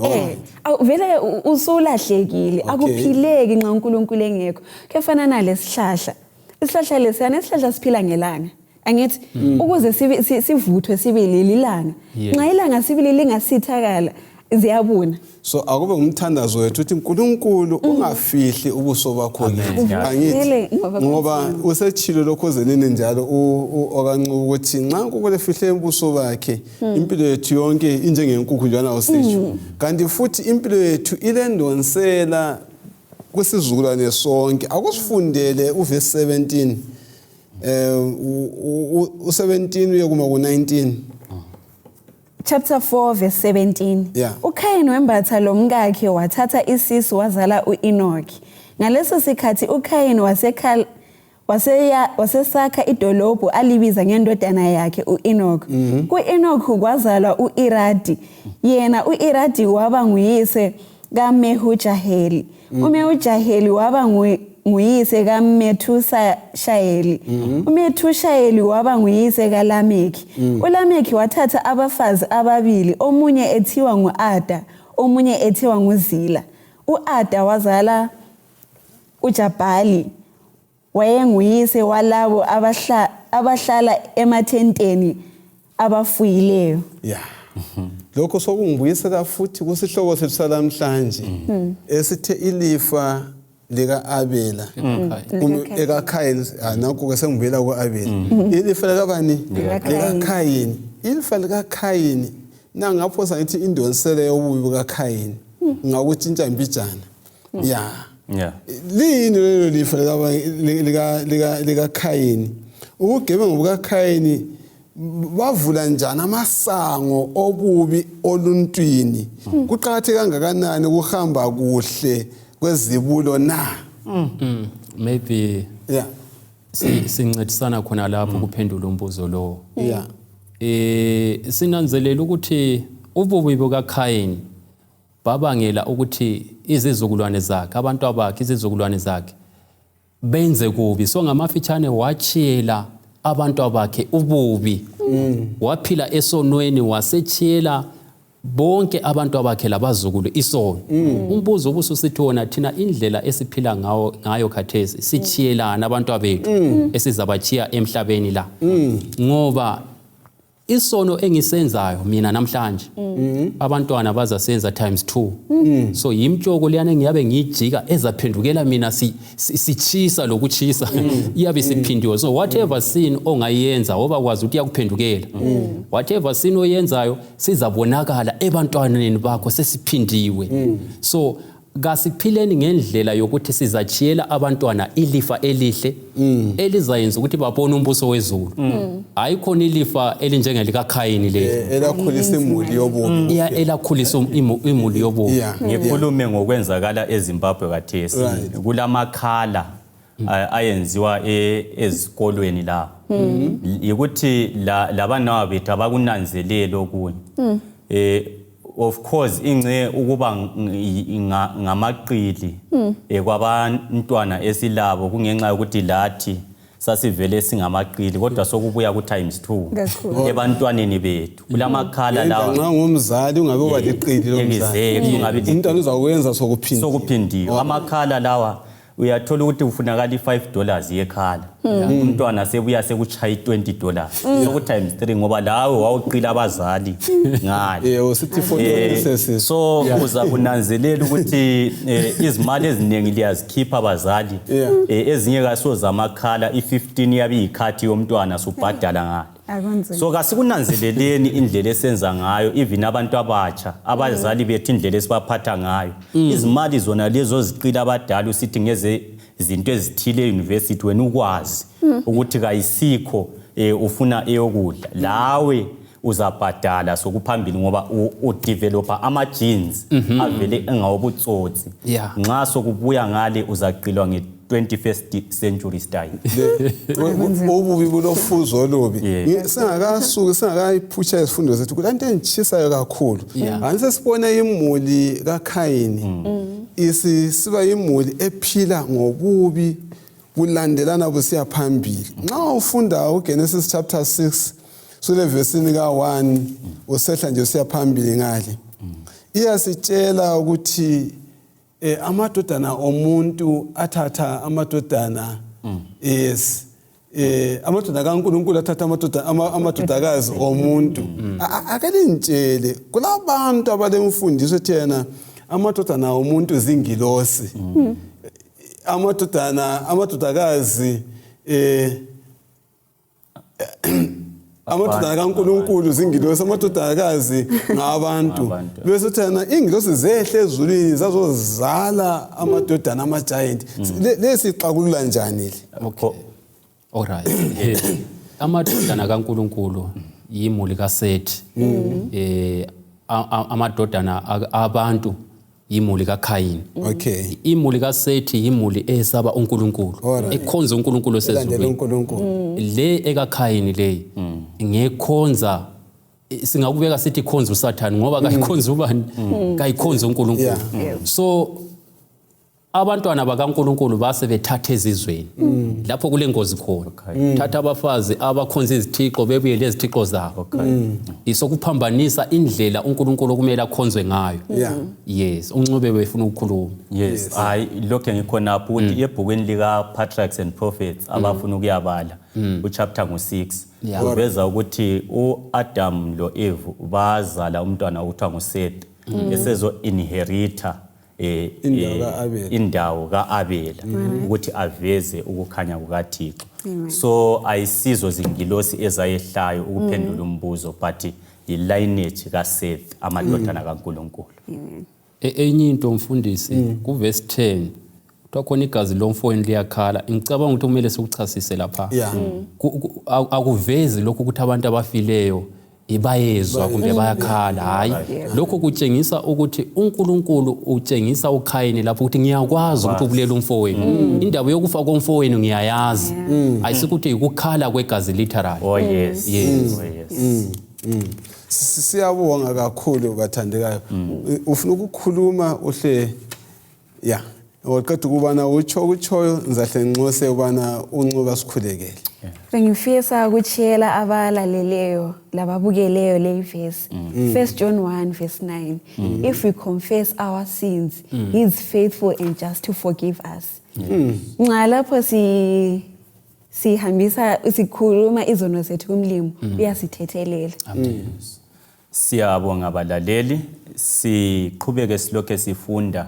Vele usulahlekile akuphileki nxa uNkulunkulu engekho. Kuyafana nalesihlahla. Isihlahla lesiyana isihlahla siphila ngelanga. Angithi ukuze sivuthwe sibe lelilanga. Nxa ilanga sibili lingasithakala ziyabuna. So akube ngumthandazo wethu ukuthi uNkulunkulu ungafihli ubuso bakho kithi. Angithi ngoba usechilo lokho zelene njalo okancuku ukuthi nxa uNkulunkulu efihle ubuso bakhe impilo yethu yonke injengenkukhu njalo usitsho. Kanti futhi impilo yethu ilendonsela kwisizukulwane sonke. Akusifundele uverse 17. U17 uye kuma ku19. Chapter 4 verse 17. Yeah. UKhayini wembatha lomkakhe wathatha isisu wazala uEnoki. Ngaleso sikhathi uKhayini wasesakha idolobho alibiza ngendodana yakhe uEnoki. KuEnoki kwazalwa uIradi. Yena uIradi waba nguyise kaMehujaheli. uMehujaheli waba nguyise kaMethushaeli. uMethushaeli waba nguyise kaLameki. uLameki wathatha abafazi ababili, omunye ethiwa nguAda, omunye ethiwa nguZila. uAda wazala uJabhali, wayenguyise walabo abahlala emathenteni abafuyileyo. Yeah. Lokho sokungibuyisela futhi kusihloko sethu salamhlanje esithe ilifa lika Abela ekaKhayini. Nakho ke sengibuyela kuAbela. Ilifa lika bani? Lika Khayini. Ilifa lika Khayini nangaphosa ngithi indonsele yobubi bukaKhayini ngakutshintsha impijana. Yeah. Lini lelo lifa lika Khayini? Ubugebengu bukaKhayini bavula njani amasango obubi oluntwini? Kuqhatheka kangakanani ukuhamba kuhle kwezibulo na? Maybe sincedisana khona lapho kuphendula umbuzo lo. Sinanzelela ukuthi ububi bukaKhayini babangela ukuthi izizukulwane zakhe, abantu abakhe, izizukulwane zakhe benze kubi. So ngamafitshane wachiyela abantu abakhe ububi. Waphila esonweni wasechiyela bonke abantu abakhe labazukulu isono. Umbuzo obususithi wona thina indlela esiphila ngayo khathesi sichiyelana abantu abethu esizabachiya emhlabeni la. Ngoba isono engisenzayo mina namhlanje abantwana bazasenza ×2. So yimtshoko leyana engiyabe ngiyijika ezaphendukela mina sichisa lokuchisa iyabe siphindiwe. So whatever sin ongayenza oba kwazi ukuthi yakuphendukela, whatever sin oyenzayo sizabonakala ebantwaneni bakho sesiphindiwe. So kasiphileni ngendlela yokuthi sizachiyela abantwana ilifa elihle elizayenza ukuthi babone umbuso wezulu. Ayikhona ilifa elinjengelika Khayini le elakhulisa imuli yobubi. Elakhulisa imuli yobubi. Ngikhulume ngokwenzakala eZimbabwe kathesi. Kulamakhala ayenziwa ezikolweni la. Ukuthi labana bethu abakunanzelelo okunye. Of course ingce ukuba ngamaqili kwabantwana esilabo kungenxa ukuthi lathi sasivele singamaqili kodwa sokubuya ku×2 ebantwaneni bethu. Kulamakhala lawa nxa ngumzali ungabe waliqili lomzali umntwana uzakwenza sokuphindiwe. Amakhala lawa uyathola ukuthi ufunakala $5 yekhala. Umntwana sebuya sekuchaya $20. Soku ×3 ngoba lawe wawuqila abazali ngale. Usithi for So uza kunanzelela ukuthi izimali eziningi liyazikhipha abazali. Ezinye kaso zamakhala i15 yabe ikhathi yomntwana subhadala ngale. Akunzima. So kasikunanzeleleni indlela esenza ngayo even abantu abatsha abazali bethu indlela esibaphatha ngayo. Izimali zona lezo ziqila abadala usithi ngeze izinto ezithile euniversity wena ukwazi ukuthi kayisikho ufuna eyokudla lawe uzabhadala sokuphambili ngoba udeveloper ama-genes avele engawobutsotsi nxa sokubuya ngale uzaqilwa nge-21st century style. Ububi bulofuzo olubi. Singakasuki singakayiphutha izifundo zethu kulanto enitshisayo kakhulu. Anise sibone imuli kaKhayini. Siba imuli ephila ngobubi bulandelana busiya phambili. Nxa ufunda uGenesis chapter 6 sule verse ka 1 usehla nje usiya phambili ngale. Iyasitshela ukuthi amadodana omuntu athatha amadodana amadodana kaNkulunkulu athatha amadodakazi omuntu. Akalintshele kulabantu abalemfundiso thena amadodana omuntu zingilosi. Amadodakazi amadodana kaNkulunkulu zingilosi, amadodakazi ngabantu. Bese thena ingilosi zehle ezulwini zazozala amadodana ama-giant. Lesixakulula njani le? Okay. Alright. Amadodana kaNkulunkulu yimuli kaSethi. Amadodana abantu yimuli kaKhayini. Okay. Imuli kaSethi yimuli esaba uNkulunkulu, ekhonza uNkulunkulu osezulwini. Le ekaKhayini le ngekhonza singakubeka sithi ikhonza uSathane ngoba kayikhonza ubani? Kayikhonza uNkulunkulu. So abantwana bakaNkulunkulu base bethatha ezizweni lapho kule ngozi khona. Thatha abafazi abakhonza izithixo bebuye lezithixo zabo. Isokuphambanisa indlela uNkulunkulu kumele akhonzwe ngayo. Yes, uNcube befuna ukukhuluma. Yes, lokho ngikhona ukuthi ebhukwini lika Patriarchs and Prophets abafuna ukuyabala uchapter ngo-6 uveza ukuthi uAdam lo Eve bazala umntwana okuthiwa nguSeth esezo inherita indawo kaAbela ukuthi aveze ukukhanya kukaThixo. So ayisizo zingilosi ezayehlayo ukuphendula umbuzo but ilineage kaSeth amadodana kaNkulunkulu. Enye into mfundisi ku verse 10 kwakhona igazi lomfowenu liyakhala. Ngicabanga ukuthi kumele sikuchasise lapha. Akuvezi lokho ukuthi abantu abafileyo ibayezwa kumbe bayakhala. Hayi, lokho kutshengisa ukuthi uNkulunkulu utshengisa uKhayini lapho ukuthi ngiyakwazi ukuthi ubulela umfowenu. Indaba yokufa komfowenu ngiyayazi. Ayisikuthi ukukhala kwegazi literally. Oh yes. Yes. Oh yes. Siyabonga kakhulu bathandekayo. Ufuna ukukhuluma uhle Waqeda ukubana utshoyo ngizahle nginxose ubana uNcube sikhulekele. Bengifisa ukutshela abalaleleyo lababukeleyo le verse. 1 John 1 verse 9. If we confess our sins, he is faithful and just to forgive us. Nxa lapho sihambisa sikhuluma izono zethu kumlimo uyasithethelela. Amen. Siyabonga abalaleli, siqhubeke silokho sifunda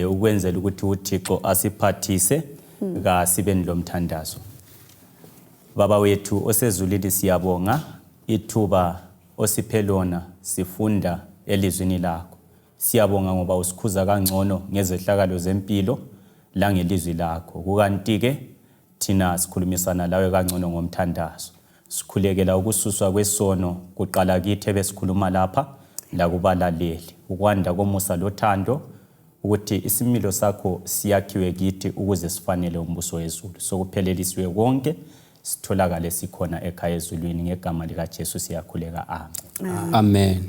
ukwenzela ukuthi uThixo asiphathise kasibeni lomthandazo. Baba wethu osezulwini siyabonga ithuba osiphe lona sifunda elizwini lakho. Siyabonga ngoba usikhuza kangcono ngezehlakalo zempilo la ngelizwi lakho. Kukanti ke thina sikhulumisana lawe kangcono ngomthandazo. Sikhulekela ukususwa kwesono kuqala kithi ebesikhuluma lapha la kubalaleli. Ukwanda komusa lothando ukuthi isimilo sakho siyakhiwe kithi ukuze sifanele umbuso wezulu. Sokupheleliswe konke sitholakale sikhona ekhaya ezulwini ngegama lika Jesu siyakhuleka. Amen. Amen.